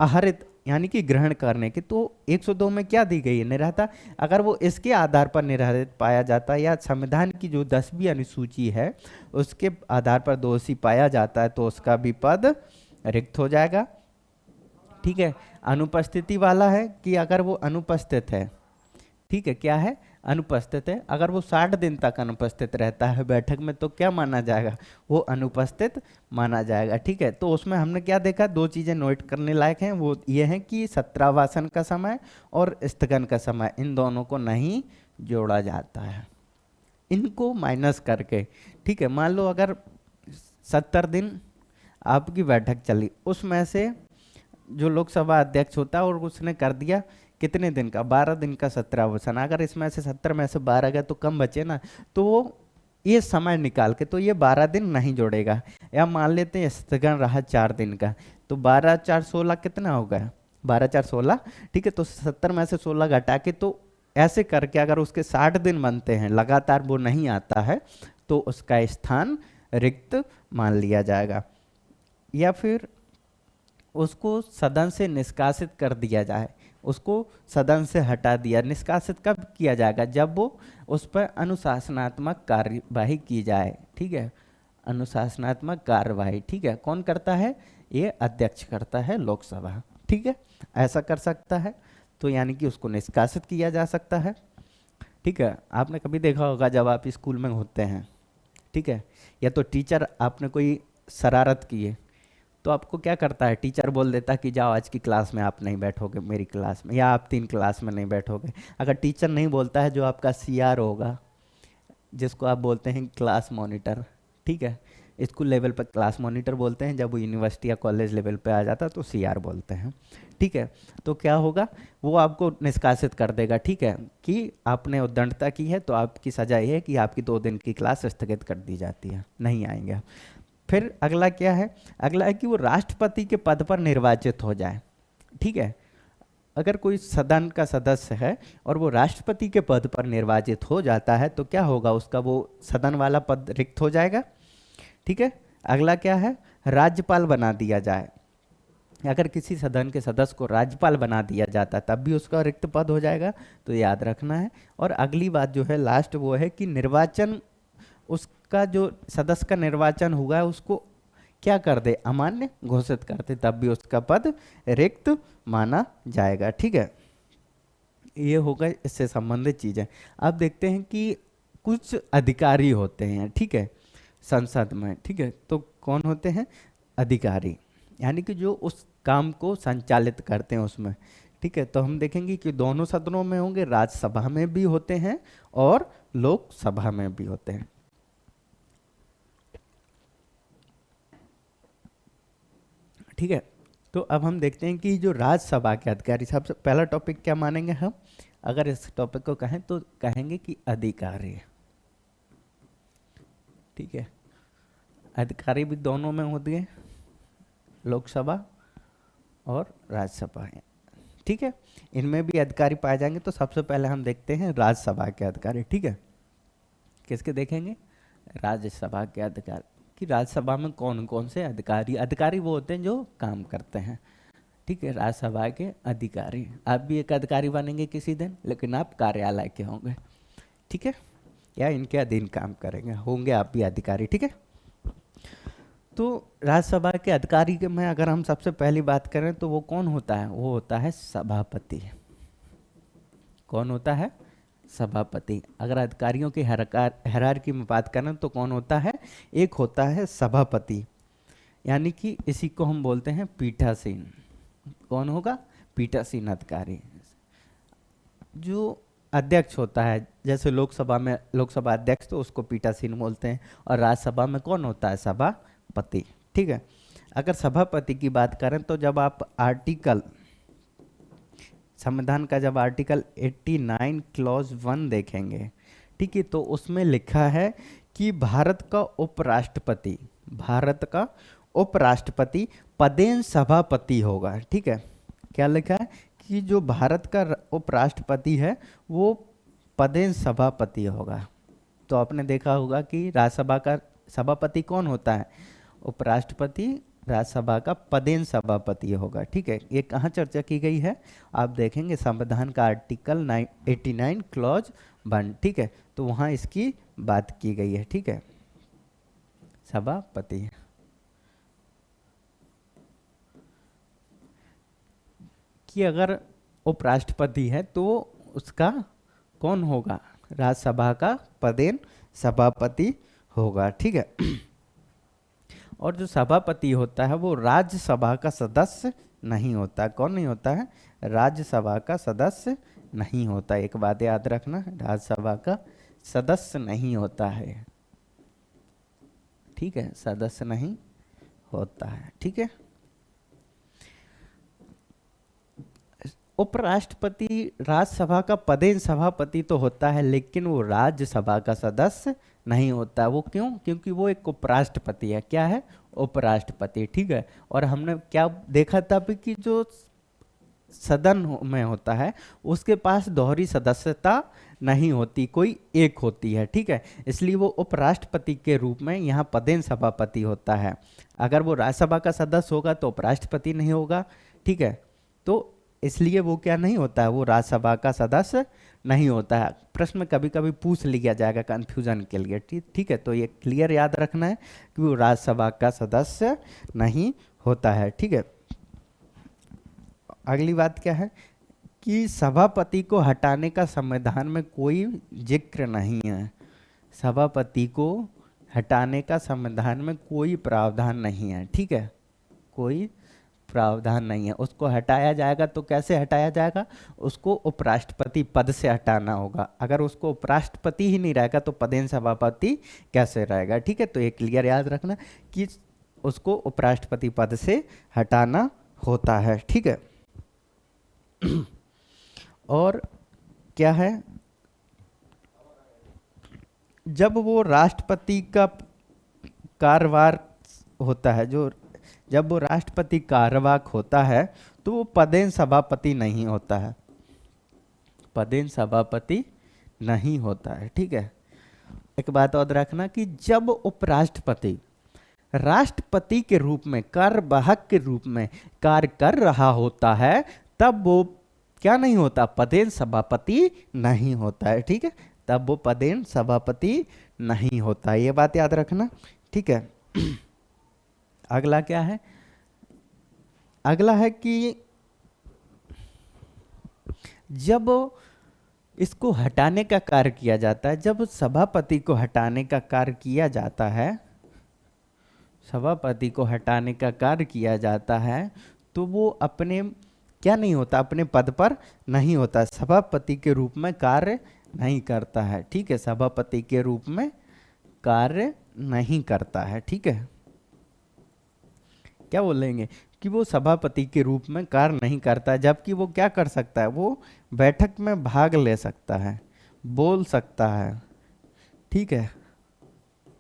आहरित यानी कि ग्रहण करने की। तो 102 में क्या दी गई है? निर्हता। अगर वो इसके आधार पर निर्हरित पाया जाता है या संविधान की जो 10वीं अनुसूची है उसके आधार पर दोषी पाया जाता है तो उसका भी पद रिक्त हो जाएगा, ठीक है। अनुपस्थिति वाला है कि अगर वो अनुपस्थित है, ठीक है, क्या है? अनुपस्थित है। अगर वो 60 दिन तक अनुपस्थित रहता है बैठक में तो क्या माना जाएगा? वो अनुपस्थित माना जाएगा, ठीक है। तो उसमें हमने क्या देखा? 2 चीज़ें नोट करने लायक हैं, वो ये हैं कि सत्रावासन का समय और स्थगन का समय, इन दोनों को नहीं जोड़ा जाता है, इनको माइनस करके, ठीक है। मान लो अगर 70 दिन आपकी बैठक चली, उसमें से जो लोकसभा अध्यक्ष होता है और उसने कर दिया कितने दिन का? 12 दिन का सत्रावसान। अगर इसमें से 70 में से 12 गया तो कम बचे ना, तो वो ये समय निकाल के तो ये 12 दिन नहीं जोड़ेगा। या मान लेते हैं स्थगन रहा 4 दिन का, तो 12 4 16 कितना होगा? 12×4 = 16। ठीक है, तो 70 में से 16 घटा के, तो ऐसे करके अगर उसके 60 दिन बनते हैं लगातार वो नहीं आता है तो उसका स्थान रिक्त मान लिया जाएगा, या फिर उसको सदन से निष्कासित कर दिया जाए, उसको सदन से हटा दिया। निष्कासित कब किया जाएगा? जब वो उस पर अनुशासनात्मक कार्यवाही की जाए। ठीक है, अनुशासनात्मक कार्यवाही, ठीक है, कौन करता है? ये अध्यक्ष करता है, लोकसभा। ठीक है, ऐसा कर सकता है, तो यानी कि उसको निष्कासित किया जा सकता है। ठीक है, आपने कभी देखा होगा जब आप स्कूल में होते हैं, ठीक है, या तो टीचर आपने कोई शरारत की है तो आपको क्या करता है? टीचर बोल देता है कि जाओ आज की क्लास में आप नहीं बैठोगे मेरी क्लास में, या आप 3 क्लास में नहीं बैठोगे। अगर टीचर नहीं बोलता है, जो आपका सीआर होगा, जिसको आप बोलते हैं क्लास मॉनिटर, ठीक है, स्कूल लेवल पर क्लास मॉनिटर बोलते हैं, जब वो यूनिवर्सिटी या कॉलेज लेवल पे आ जाता है तो सीआर बोलते हैं। ठीक है, तो क्या होगा? वो आपको निष्कासित कर देगा। ठीक है, कि आपने उद्दंडता की है तो आपकी सजा ये है कि आपकी 2 दिन की क्लास स्थगित कर दी जाती है, नहीं आएंगे आप। फिर अगला क्या है? अगला है कि वो राष्ट्रपति के पद पर निर्वाचित हो जाए। ठीक है, अगर कोई सदन का सदस्य है और वो राष्ट्रपति के पद पर निर्वाचित हो जाता है तो क्या होगा? उसका वो सदन वाला पद रिक्त हो जाएगा। ठीक है, अगला क्या है? राज्यपाल बना दिया जाए। अगर किसी सदन के सदस्य को राज्यपाल बना दिया जाता तब भी उसका रिक्त पद हो जाएगा, तो याद रखना है। और अगली बात जो है लास्ट, वो है कि निर्वाचन, उसका जो सदस्य का निर्वाचन हुआ है उसको क्या कर दे? अमान्य घोषित कर दे, तब भी उसका पद रिक्त माना जाएगा। ठीक है, ये होगा इससे संबंधित चीजें। अब देखते हैं कि कुछ अधिकारी होते हैं, ठीक है, संसद में। ठीक है, तो कौन होते हैं? अधिकारी, यानी कि जो उस काम को संचालित करते हैं उसमें। ठीक है, तो हम देखेंगे कि दोनों सदनों में होंगे, राज्यसभा में भी होते हैं और लोकसभा में भी होते हैं। ठीक है, तो अब हम देखते हैं कि जो राज्यसभा के अधिकारी, सबसे पहला टॉपिक क्या मानेंगे हम? अगर इस टॉपिक को कहें तो कहेंगे कि अधिकारी। ठीक है, अधिकारी भी दोनों में होती है, लोकसभा और राज्यसभा है। ठीक है, इनमें भी अधिकारी पाए जाएंगे। तो सबसे पहले हम देखते हैं राज्यसभा के अधिकारी। ठीक है, किसके देखेंगे? राज्यसभा के अधिकारी, कि राज्यसभा में कौन कौन से अधिकारी, अधिकारी वो होते हैं जो काम करते हैं। ठीक है, राज्यसभा के अधिकारी। आप भी एक अधिकारी बनेंगे किसी दिन, लेकिन आप कार्यालय के होंगे। ठीक है, या इनके अधीन काम करेंगे, होंगे आप भी अधिकारी। ठीक है, तो राज्यसभा के अधिकारी के में अगर हम सबसे पहली बात करें तो वो कौन होता है? वो होता है सभापति। कौन होता है? सभापति। अगर अधिकारियों की हायरार्की में बात करें तो कौन होता है? एक होता है सभापति, यानी कि इसी को हम बोलते हैं पीठासीन। कौन होगा? पीठासीन अधिकारी। जो अध्यक्ष होता है, जैसे लोकसभा में लोकसभा अध्यक्ष, तो उसको पीठासीन बोलते हैं। और राज्यसभा में कौन होता है? सभापति। ठीक है, अगर सभापति की बात करें तो जब आप आर्टिकल, संविधान का जब आर्टिकल 89 क्लॉज 1 देखेंगे, ठीक है, तो उसमें लिखा है कि भारत का उपराष्ट्रपति, भारत का उपराष्ट्रपति पदेन सभापति होगा। ठीक है, क्या लिखा है? कि जो भारत का उपराष्ट्रपति है वो पदेन सभापति होगा। तो आपने देखा होगा कि राज्यसभा का सभापति कौन होता है? उपराष्ट्रपति। राज्यसभा का पदेन सभापति होगा। ठीक है, ये कहाँ चर्चा की गई है? आप देखेंगे संविधान का आर्टिकल 89 क्लॉज 1। ठीक है, तो वहाँ इसकी बात की गई है। ठीक है, सभापति। कि अगर उपराष्ट्रपति है तो उसका कौन होगा? राज्यसभा का पदेन सभापति होगा। ठीक है, और जो सभापति होता है वो राज्यसभा का सदस्य नहीं होता। कौन नहीं होता है? राज्यसभा का सदस्य नहीं होता। एक बात याद रखना, राज्यसभा का सदस्य नहीं होता है। ठीक है, सदस्य नहीं होता है। ठीक है, उपराष्ट्रपति राज्यसभा का पदेन सभापति तो होता है, लेकिन वो राज्यसभा का सदस्य नहीं होता। वो क्यों? क्योंकि वो एक उपराष्ट्रपति है। क्या है? उपराष्ट्रपति। ठीक है, और हमने क्या देखा था कि जो में होता है उसके पास दोहरी सदस्यता नहीं होती, कोई एक होती है, ठीक है। इसलिए वो उपराष्ट्रपति के रूप में यहाँ पदेन सभापति होता है। अगर वो राज्यसभा का सदस्य होगा तो उपराष्ट्रपति नहीं होगा, ठीक है। तो इसलिए वो क्या नहीं होता है, वो राज्यसभा का सदस्य नहीं होता है। प्रश्न में कभी कभी पूछ लिया जाएगा कंफ्यूजन के लिए, ठीक है। तो ये क्लियर याद रखना है कि वो राज्यसभा का सदस्य नहीं होता है, ठीक है। अगली बात क्या है कि सभापति को हटाने का संविधान में कोई जिक्र नहीं है। सभापति को हटाने का संविधान में कोई प्रावधान नहीं है, ठीक है, कोई प्रावधान नहीं है। उसको हटाया जाएगा तो कैसे हटाया जाएगा, उसको उपराष्ट्रपति पद से हटाना होगा। अगर उसको उपराष्ट्रपति ही नहीं रहेगा तो पदेन सभापति कैसे रहेगा, ठीक है। तो ये क्लियर याद रखना कि उसको उपराष्ट्रपति पद से हटाना होता है, ठीक है। और क्या है, जब वो राष्ट्रपति का कार्यभार होता है, जब वो राष्ट्रपति कार्यवाहक होता है तो वो पदेन सभापति नहीं होता है, पदेन सभापति नहीं होता है, ठीक है। एक बात और रखना कि जब उपराष्ट्रपति राष्ट्रपति के रूप में कार्यवाहक के रूप में कार्य कर रहा होता है तब वो क्या नहीं होता, पदेन सभापति नहीं होता है, ठीक है। तब वो पदेन सभापति नहीं होता है, ये बात याद रखना, ठीक है। अगला क्या है, अगला है कि जब इसको हटाने का कार्य किया जाता है, जब सभापति को हटाने का कार्य किया जाता है, सभापति को हटाने का कार्य किया जाता है तो वो अपने क्या नहीं होता, अपने पद पर नहीं होता, सभापति के रूप में कार्य नहीं करता है, ठीक है। सभापति के रूप में कार्य नहीं करता है, ठीक है। क्या बोलेंगे कि वो सभापति के रूप में कार्य नहीं करता है, जबकि वो क्या कर सकता है, वो बैठक में भाग ले सकता है, बोल सकता है, ठीक है,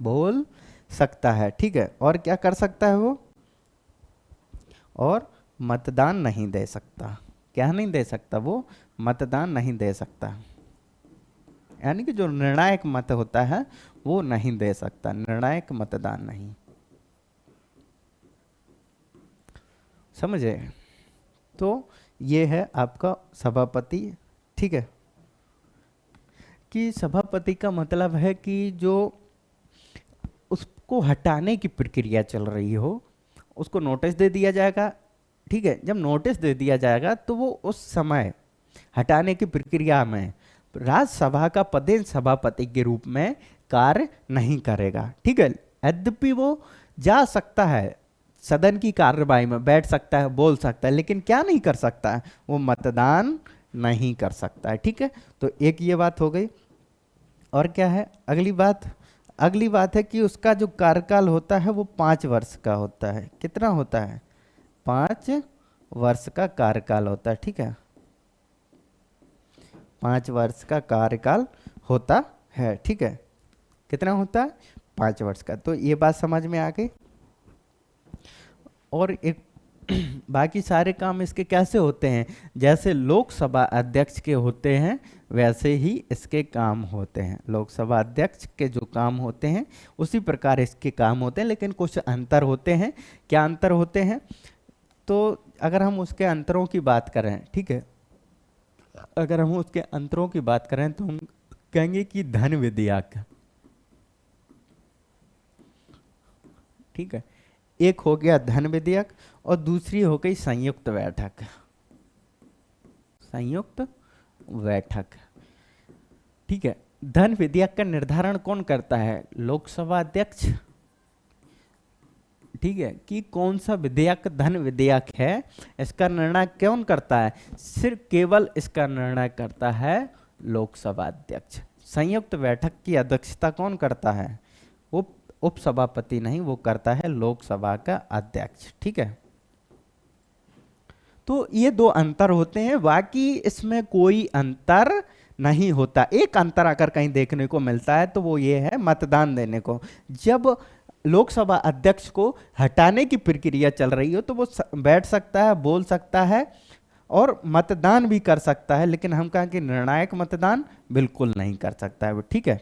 बोल सकता है, ठीक है। और क्या कर सकता है वो, और मतदान नहीं दे सकता। क्या नहीं दे सकता, वो मतदान नहीं दे सकता, यानी कि जो निर्णायक मत होता है वो नहीं दे सकता, निर्णायक मतदान नहीं, समझे। तो ये है आपका सभापति, ठीक है। कि सभापति का मतलब है कि जो उसको हटाने की प्रक्रिया चल रही हो उसको नोटिस दे दिया जाएगा, ठीक है। जब नोटिस दे दिया जाएगा तो वो उस समय हटाने की प्रक्रिया में राज्यसभा का पदेन सभापति के रूप में कार्य नहीं करेगा, ठीक है। यद्यपि वो जा सकता है, सदन की कार्यवाही में बैठ सकता है, बोल सकता है, लेकिन क्या नहीं कर सकता है, वो मतदान नहीं कर सकता है, ठीक है। तो एक ये बात हो गई। और क्या है अगली बात है कि उसका जो कार्यकाल होता है वो 5 वर्ष का होता है। कितना होता है, 5 वर्ष का कार्यकाल होता है, ठीक है। 5 वर्ष का कार्यकाल होता है, ठीक है। कितना होता है, 5 वर्ष का। तो ये बात समझ में आ गई। और एक बाकी सारे काम इसके कैसे होते हैं, जैसे लोकसभा अध्यक्ष के होते हैं वैसे ही इसके काम होते हैं। लोकसभा अध्यक्ष के जो काम होते हैं उसी प्रकार इसके काम होते हैं, लेकिन कुछ अंतर होते हैं। क्या अंतर होते हैं, तो अगर हम उसके अंतरों की बात करें, ठीक है, अगर हम उसके अंतरों की बात करें तो हम कहेंगे कि धन विधेयक, ठीक है, एक हो गया धन विधेयक और दूसरी हो गई संयुक्त बैठक, संयुक्त बैठक, ठीक है। धन विधेयक का निर्धारण कौन करता है, लोकसभा अध्यक्ष, ठीक है। कि कौन सा विधेयक धन विधेयक है इसका निर्णय कौन करता है, सिर्फ केवल इसका निर्णय करता है लोकसभा अध्यक्ष। संयुक्त बैठक की अध्यक्षता कौन करता है, वो उपसभापति नहीं, वो करता है लोकसभा का अध्यक्ष, ठीक है। तो ये दो अंतर होते हैं, बाकी इसमें कोई अंतर नहीं होता। एक अंतर अगर कहीं देखने को मिलता है तो वो ये है मतदान देने को। जब लोकसभा अध्यक्ष को हटाने की प्रक्रिया चल रही हो तो वो बैठ सकता है, बोल सकता है, और मतदान भी कर सकता है, लेकिन हम कहें कि निर्णायक मतदान बिल्कुल नहीं कर सकता है वो, ठीक है।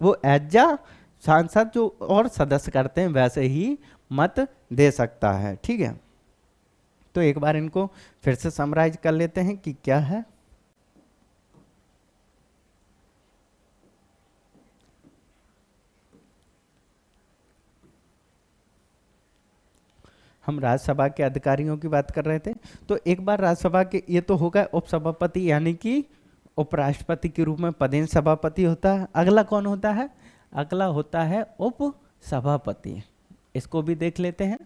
वो एज आ सांसद जो और सदस्य करते हैं वैसे ही मत दे सकता है, ठीक है। तो एक बार इनको फिर से समराइज कर लेते हैं कि क्या है। हम राज्यसभा के अधिकारियों की बात कर रहे थे, तो एक बार राज्यसभा के, ये तो होगा उपसभापति यानी कि उपराष्ट्रपति के रूप में पदेन सभापति होता है। अगला कौन होता है? अगला होता है उप सभापति। इसको भी देख लेते हैं,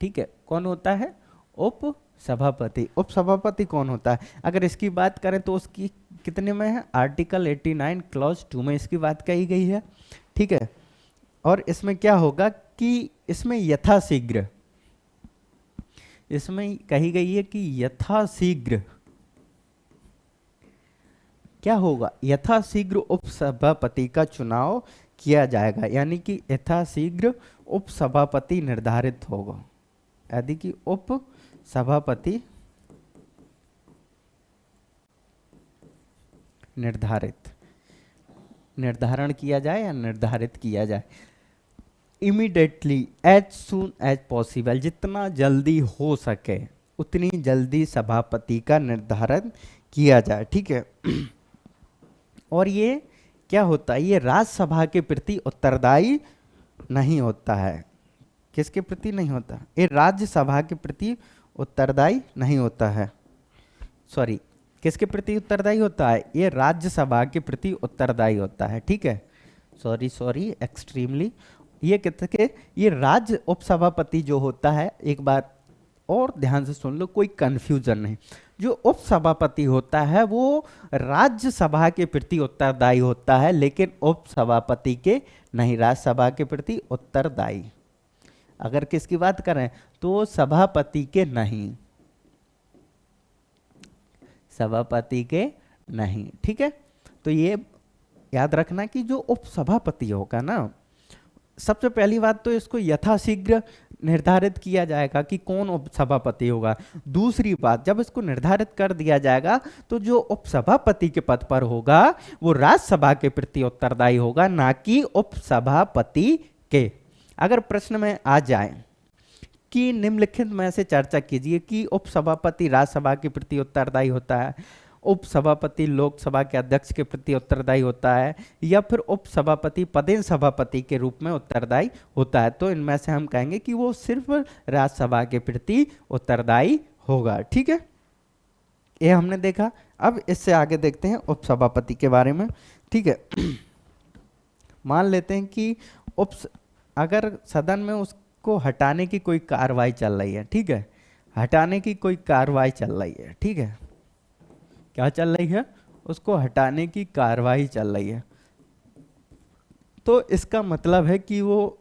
ठीक है। कौन होता है? उप सभापति। उप सभापति कौन होता है? अगर इसकी बात करें तो उसकी कितने में है? आर्टिकल 89 क्लॉज 2 में इसकी बात कही गई है, ठीक है। और इसमें क्या होगा कि इसमें यथाशीघ्र, इसमें कही गई है कि यथाशीघ्र क्या होगा? यथाशीघ्र उपसभापति का चुनाव किया जाएगा, यानी कि यथाशीघ्र उपसभापति निर्धारित होगा। यदि कि उप सभापति निर्धारण किया जाए या निर्धारित किया जाए, immediately, as soon as possible, जितना जल्दी हो सके उतनी जल्दी सभापति का निर्धारण किया जाए, ठीक है। और ये क्या होता है? ये राज्यसभा के प्रति उत्तरदायी नहीं होता है। किसके प्रति नहीं होता? ये राज्यसभा के प्रति उत्तरदायी नहीं होता है। सॉरी, किसके प्रति उत्तरदायी होता है? ये राज्यसभा के प्रति उत्तरदायी होता है, ठीक है। सॉरी एक्सट्रीमली, ये किसके? ये राज्य उपसभापति जो होता है, एक बार और ध्यान से सुन लो, कोई कंफ्यूजन नहीं। जो उपसभापति होता है वो राज्यसभा के प्रति उत्तरदायी होता है, लेकिन उपसभापति के नहीं, राज्यसभा के प्रति उत्तरदायी। अगर किसकी बात करें तो सभापति के नहीं, सभापति के नहीं, ठीक है। तो ये याद रखना कि जो उपसभापति होगा ना, सबसे पहली बात तो इसको यथाशीघ्र निर्धारित किया जाएगा कि कौन उपसभापति होगा। दूसरी बात, जब इसको निर्धारित कर दिया जाएगा तो जो उपसभापति के पद पर होगा वो राज्यसभा के प्रति उत्तरदायी होगा, ना कि उपसभापति के। अगर प्रश्न में आ जाए कि निम्नलिखित में से चर्चा कीजिए कि उपसभापति राज्यसभा के प्रति उत्तरदायी होता है, उपसभापति लोकसभा के अध्यक्ष के प्रति उत्तरदायी होता है, या फिर उपसभापति पदेन सभापति के रूप में उत्तरदायी होता है, तो इनमें से हम कहेंगे कि वो सिर्फ राज्यसभा के प्रति उत्तरदायी होगा, ठीक है। ये हमने देखा। अब इससे आगे देखते हैं उपसभापति के बारे में, ठीक है। मान लेते हैं कि अगर सदन में उसको हटाने की कोई कार्रवाई चल रही है, ठीक है, हटाने की कोई कार्रवाई चल रही है, ठीक है, क्या चल रही है? उसको हटाने की कार्रवाई चल रही है। तो इसका मतलब है कि वो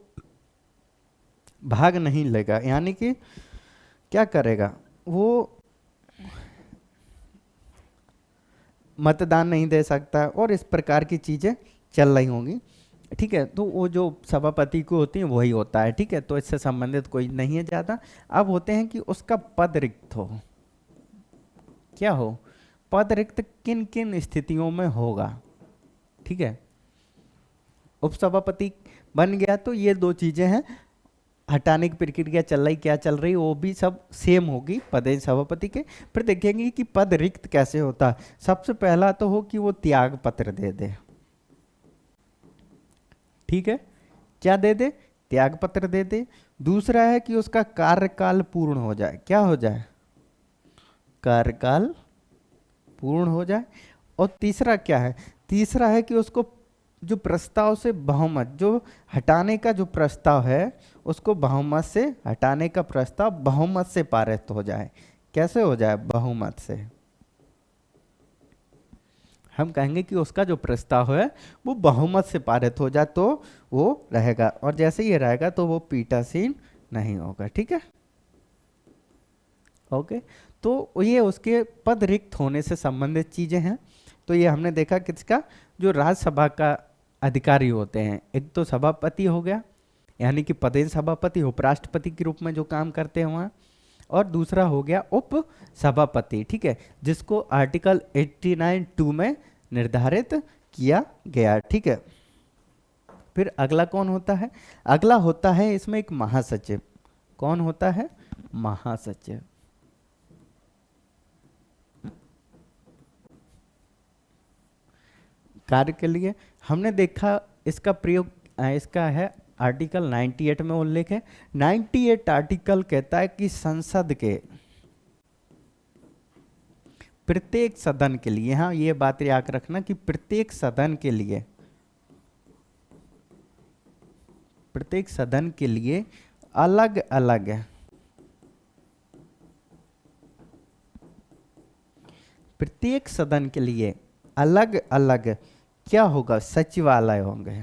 भाग नहीं लेगा, यानी कि क्या करेगा? वो मतदान नहीं दे सकता और इस प्रकार की चीजें चल रही होंगी, ठीक है। तो वो जो सभापति को होती है वही होता है, ठीक है। तो इससे संबंधित कोई नहीं है ज्यादा। अब होते हैं कि उसका पद रिक्त हो। क्या हो? पद रिक्त किन किन स्थितियों में होगा, ठीक है। उपसभापति बन गया तो ये दो चीजें हैं, हटाने की प्रक्रिया चल रही, क्या चल रही, वो भी सब सेम होगी पदेन सभापति के। फिर देखेंगे कि पद रिक्त कैसे होता है। सबसे पहला तो हो कि वो त्याग पत्र दे दे, ठीक है। क्या दे दे? त्याग पत्र दे दे। दूसरा है कि उसका कार्यकाल पूर्ण हो जाए। क्या हो जाए? कार्यकाल पूर्ण हो जाए। और तीसरा क्या है? तीसरा है कि उसको जो प्रस्ताव से बहुमत, जो हटाने का जो प्रस्ताव है उसको बहुमत से, हटाने का प्रस्ताव बहुमत से पारित हो जाए। कैसे हो जाए? बहुमत से। हम कहेंगे कि उसका जो प्रस्ताव है वो बहुमत से पारित हो जाए तो वो रहेगा, और जैसे ये रहेगा तो वो पीठासीन नहीं होगा, ठीक है। ओके, तो ये उसके पद रिक्त होने से संबंधित चीजें हैं। तो ये हमने देखा किसका? जो राज्यसभा का अधिकारी होते हैं। एक तो सभापति हो गया, यानी कि पदेन सभापति उपराष्ट्रपति के रूप में जो काम करते हैं वहाँ, और दूसरा हो गया उप सभापति, ठीक है, जिसको आर्टिकल 89(2) में निर्धारित किया गया, ठीक है। फिर अगला कौन होता है? अगला होता है इसमें एक महासचिव। कौन होता है? महासचिव। कार्य के लिए हमने देखा इसका प्रयोग, इसका है आर्टिकल 98 में उल्लेख है। 98 आर्टिकल कहता है कि संसद के प्रत्येक सदन के लिए, हाँ ये बात याद रखना कि प्रत्येक सदन के लिए, प्रत्येक सदन के लिए अलग अलग है, प्रत्येक सदन के लिए अलग अलग क्या होगा? सचिवालय होंगे।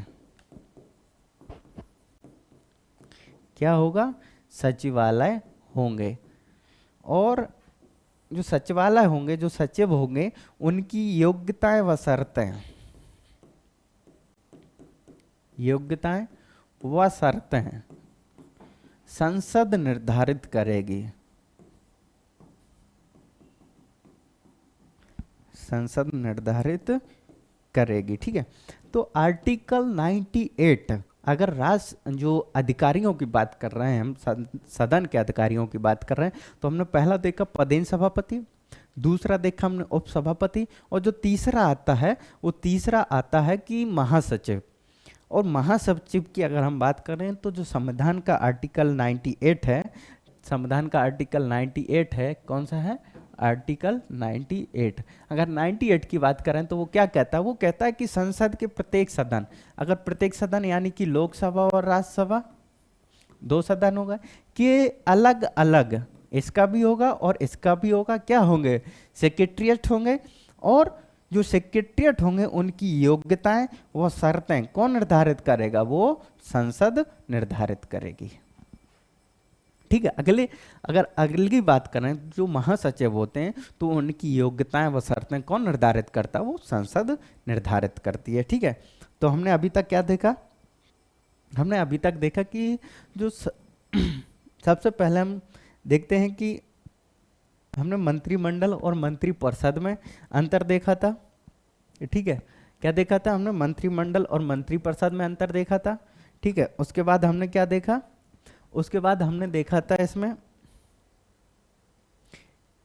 क्या होगा? सचिवालय होंगे। और जो सचिवालय होंगे, जो सचिव होंगे, उनकी योग्यताएं व शर्तें, योग्यताएं व शर्तें संसद निर्धारित करेगी। संसद निर्धारित करेगी, ठीक है। तो आर्टिकल 98, अगर राष्ट्र जो अधिकारियों की बात कर रहे हैं, हम सदन के अधिकारियों की बात कर रहे हैं, तो हमने पहला देखा पदेन सभापति, दूसरा देखा हमने उप सभापति, और जो तीसरा आता है वो तीसरा आता है कि महासचिव। और महासचिव की अगर हम बात करें तो जो संविधान का आर्टिकल 98 है, संविधान का आर्टिकल 98 है, कौन सा है? आर्टिकल 98। अगर 98 की बात करें तो वो क्या कहता है? वो कहता है कि संसद के प्रत्येक सदन, अगर प्रत्येक सदन यानी कि लोकसभा और राज्यसभा, दो सदन होगा, कि अलग अलग, इसका भी होगा और इसका भी होगा, क्या होंगे? सेक्रेटरिएट होंगे। और जो सेक्रेटरिएट होंगे उनकी योग्यताएं व शर्तें कौन निर्धारित करेगा? वो संसद निर्धारित करेगी, ठीक है। अगर अगली बात करें, जो महासचिव होते हैं तो उनकी योग्यताएं व शर्तें कौन निर्धारित करता है? वो संसद निर्धारित करती है, ठीक है। तो हमने अभी तक क्या देखा? हमने अभी तक देखा कि जो सबसे पहले हम देखते हैं कि हमने मंत्रिमंडल और मंत्रिपरिषद में अंतर देखा था, ठीक है। क्या देखा था हमने? मंत्रिमंडल और मंत्रिपरिषद में अंतर देखा था, ठीक है। उसके बाद हमने क्या देखा? उसके बाद हमने देखा था इसमें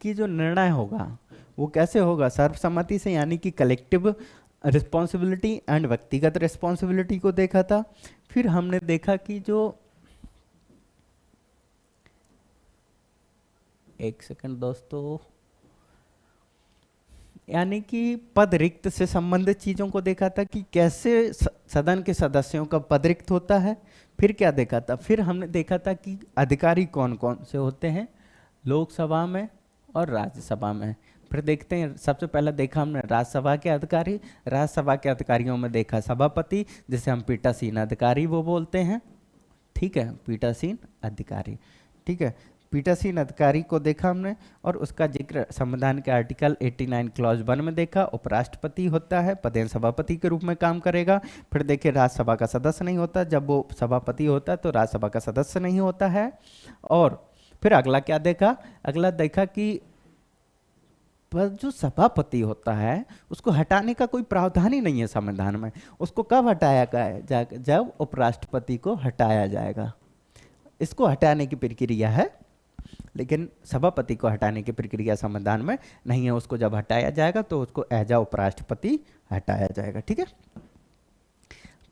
कि जो निर्णय होगा वो कैसे होगा? सर्वसम्मति से, यानी कि कलेक्टिव रिस्पॉन्सिबिलिटी एंड व्यक्तिगत रिस्पॉन्सिबिलिटी को देखा था। फिर हमने देखा कि जो, एक सेकंड दोस्तों, यानी कि पद रिक्त से संबंधित चीजों को देखा था कि कैसे सदन के सदस्यों का पद रिक्त होता है। फिर क्या देखा था? फिर हमने देखा था कि अधिकारी कौन कौन से होते हैं लोकसभा में और राज्यसभा में। फिर देखते हैं, सबसे पहले देखा हमने राज्यसभा के अधिकारी। राज्यसभा के अधिकारियों में देखा सभापति, जिसे हम पीठासीन अधिकारी वो बोलते हैं, ठीक है, पीठासीन अधिकारी, ठीक है। पीठासीन अधिकारी को देखा हमने, और उसका जिक्र संविधान के आर्टिकल 89 क्लॉज 1 में देखा। उपराष्ट्रपति होता है, पदेन सभापति के रूप में काम करेगा। फिर देखे राज्यसभा का सदस्य नहीं होता, जब वो सभापति होता है तो राज्यसभा का सदस्य नहीं होता है। और फिर अगला क्या देखा? अगला देखा कि जो सभापति होता है उसको हटाने का कोई प्रावधान ही नहीं है संविधान में। उसको कब हटाया जाएगा? जब उपराष्ट्रपति को हटाया जाएगा। इसको हटाने की प्रक्रिया है, लेकिन सभापति को हटाने की प्रक्रिया संविधान में नहीं है। उसको जब हटाया जाएगा तो उसको एज अ उपराष्ट्रपति हटाया जाएगा, ठीक है।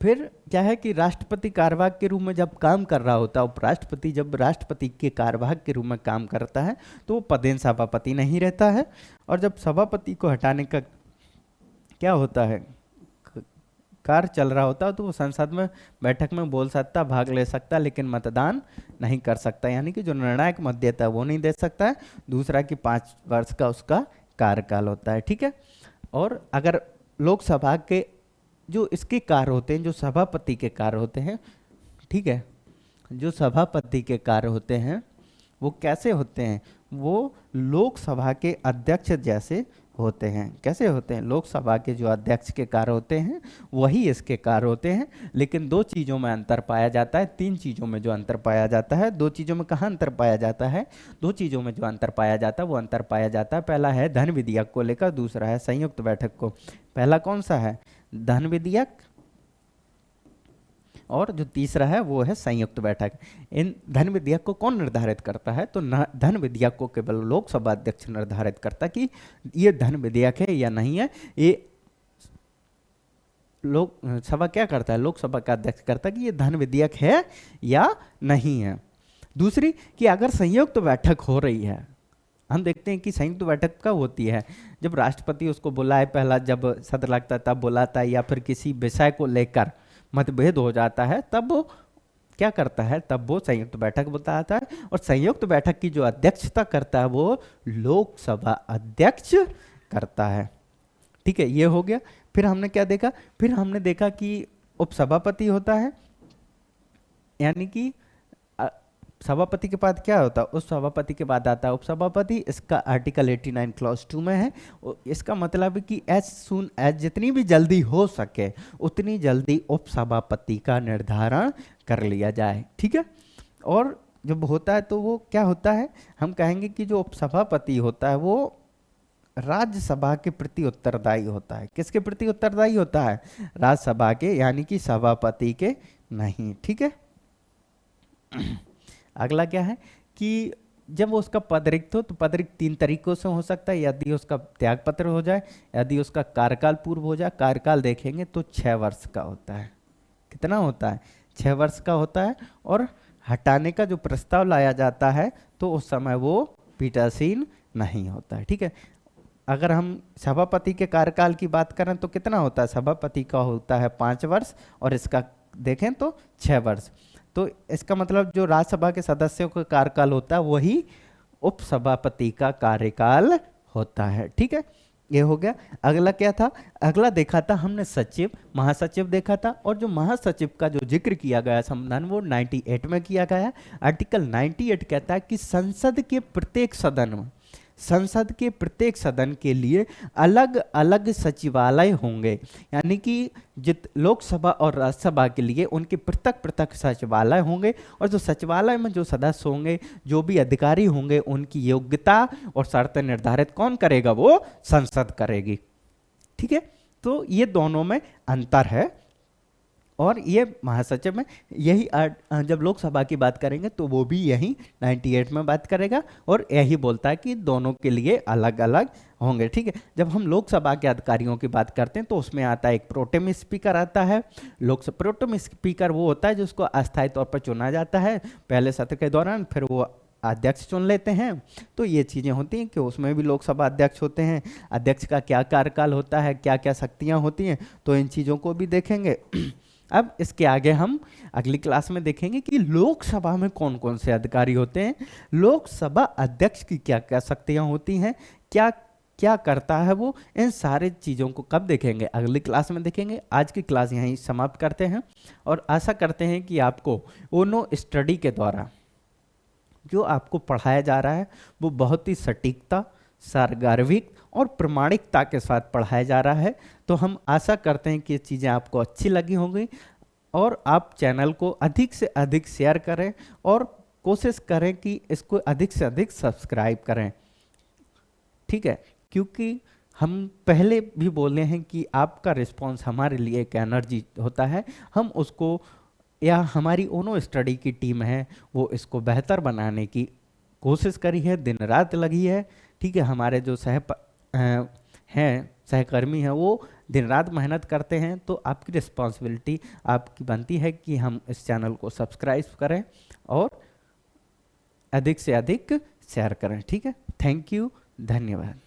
फिर क्या है कि राष्ट्रपति कार्यवाहक के रूप में जब काम कर रहा होता है उपराष्ट्रपति, जब राष्ट्रपति के कार्यवाहक के रूप में काम करता है तो वो पदेन सभापति नहीं रहता है। और जब सभापति को हटाने का क्या होता है, कार्य चल रहा होता है, तो वो संसद में बैठक में बोल सकता, भाग ले सकता, लेकिन मतदान नहीं कर सकता, यानी कि जो निर्णायक मत देता है वो नहीं दे सकता है। दूसरा कि 5 वर्ष का उसका कार्यकाल होता है, ठीक है। और अगर लोकसभा के जो इसके कार्य होते हैं, जो सभापति के कार्य होते हैं, ठीक है, जो सभापति के कार्य होते हैं वो कैसे होते हैं? वो लोकसभा के अध्यक्ष जैसे होते हैं। कैसे होते हैं? लोकसभा के जो अध्यक्ष के कार्य होते हैं वही इसके कार्य होते हैं, लेकिन दो चीज़ों में अंतर पाया जाता है, तीन चीज़ों में जो अंतर पाया जाता है। दो चीज़ों में कहाँ अंतर पाया जाता है? दो चीज़ों में जो अंतर पाया जाता है वो अंतर पाया जाता है, पहला है धन विधेयक को लेकर, दूसरा है संयुक्त बैठक को। पहला कौन सा है? धन विधेयक, और जो तीसरा है वो है संयुक्त बैठक। इन धन विधेयक को कौन निर्धारित करता है? तो धन विधेयक को केवल लोकसभा अध्यक्ष निर्धारित करता है कि ये धन विधेयक है या नहीं है। ये लोकसभा क्या करता है? लोकसभा का अध्यक्ष करता है कि ये धन विधेयक है या नहीं है। दूसरी कि अगर संयुक्त बैठक हो रही है, हम देखते हैं कि संयुक्त बैठक कब होती है? जब राष्ट्रपति उसको बुलाए, पहला जब सत्र लगता है तब बुलाता है, या फिर किसी विषय को लेकर मतभेद हो जाता है तब वो क्या करता है? तब वो संयुक्त बैठक बुलाता है, और संयुक्त बैठक की जो अध्यक्षता करता है वो लोकसभा अध्यक्ष करता है। ठीक है, ये हो गया। फिर हमने क्या देखा? फिर हमने देखा कि उपसभापति होता है, यानी कि सभापति के बाद क्या होता है? उस सभापति के बाद आता है उपसभापति। इसका आर्टिकल 89 क्लॉज 2 में है। इसका मतलब है कि एज सून एज, जितनी भी जल्दी हो सके उतनी जल्दी उपसभापति का निर्धारण कर लिया जाए। ठीक है, और जब होता है तो वो क्या होता है? हम कहेंगे कि जो उपसभापति होता है वो राज्यसभा के प्रति उत्तरदायी होता है। किसके प्रति उत्तरदायी होता है? राज्यसभा के, यानी कि सभापति के नहीं। ठीक है, अगला क्या है कि जब वो उसका पद रिक्त हो तो पद रिक्त तीन तरीकों से हो सकता है। यदि उसका त्यागपत्र हो जाए, यदि उसका कार्यकाल पूर्व हो जाए। कार्यकाल देखेंगे तो 6 वर्ष का होता है। कितना होता है? 6 वर्ष का होता है। और हटाने का जो प्रस्ताव लाया जाता है तो उस समय वो पीठासीन नहीं होता है। ठीक है, अगर हम सभापति के कार्यकाल की बात करें तो कितना होता है? सभापति का होता है 5 वर्ष और इसका देखें तो 6 वर्ष। तो इसका मतलब जो राज्यसभा के सदस्यों का कार्यकाल होता है वही उपसभापति का कार्यकाल होता है। ठीक है, ये हो गया। अगला क्या था? अगला देखा था हमने सचिव, महासचिव देखा था। और जो महासचिव का जो जिक्र किया गया संविधान वो 98 में किया गया। आर्टिकल 98 कहता है कि संसद के प्रत्येक सदन के लिए अलग अलग सचिवालय होंगे, यानी कि लोकसभा और राज्यसभा के लिए उनके पृथक पृथक सचिवालय होंगे। और जो सचिवालय में जो सदस्य होंगे, जो भी अधिकारी होंगे, उनकी योग्यता और शर्तें निर्धारित कौन करेगा? वो संसद करेगी। ठीक है, तो ये दोनों में अंतर है। और ये महासचिव में यही जब लोकसभा की बात करेंगे तो वो भी यही 98 में बात करेगा और यही बोलता है कि दोनों के लिए अलग अलग होंगे। ठीक है, जब हम लोकसभा के अधिकारियों की बात करते हैं तो उसमें आता है एक प्रोटेम स्पीकर आता है। लोकसभा प्रोटेम स्पीकर वो होता है जिसको अस्थायी तौर पर चुना जाता है पहले सत्र के दौरान, फिर वो अध्यक्ष चुन लेते हैं। तो ये चीज़ें होती हैं कि उसमें भी लोकसभा अध्यक्ष होते हैं। अध्यक्ष का क्या कार्यकाल होता है, क्या क्या शक्तियाँ होती हैं, तो इन चीज़ों को भी देखेंगे। अब इसके आगे हम अगली क्लास में देखेंगे कि लोकसभा में कौन कौन से अधिकारी होते हैं, लोकसभा अध्यक्ष की क्या क्या शक्तियां होती हैं, क्या क्या करता है वो। इन सारे चीज़ों को कब देखेंगे? अगली क्लास में देखेंगे। आज की क्लास यहीं समाप्त करते हैं और आशा करते हैं कि आपको ओनो स्टडी के द्वारा जो आपको पढ़ाया जा रहा है वो बहुत ही सटीकता, सारगार्भिक और प्रमाणिकता के साथ पढ़ाया जा रहा है। तो हम आशा करते हैं कि ये चीज़ें आपको अच्छी लगी होंगी और आप चैनल को अधिक से अधिक शेयर करें और कोशिश करें कि इसको अधिक से अधिक सब्सक्राइब करें। ठीक है, क्योंकि हम पहले भी बोले हैं कि आपका रिस्पांस हमारे लिए एक एनर्जी होता है। हम उसको, या हमारी ओनो स्टडी की टीम है वो इसको बेहतर बनाने की कोशिश करी है, दिन रात लगी है। ठीक है, हमारे जो सहकर्मी हैं वो दिन रात मेहनत करते हैं। तो आपकी रिस्पॉन्सिबिलिटी आपकी बनती है कि हम इस चैनल को सब्सक्राइब करें और अधिक से अधिक शेयर करें। ठीक है, थैंक यू, धन्यवाद।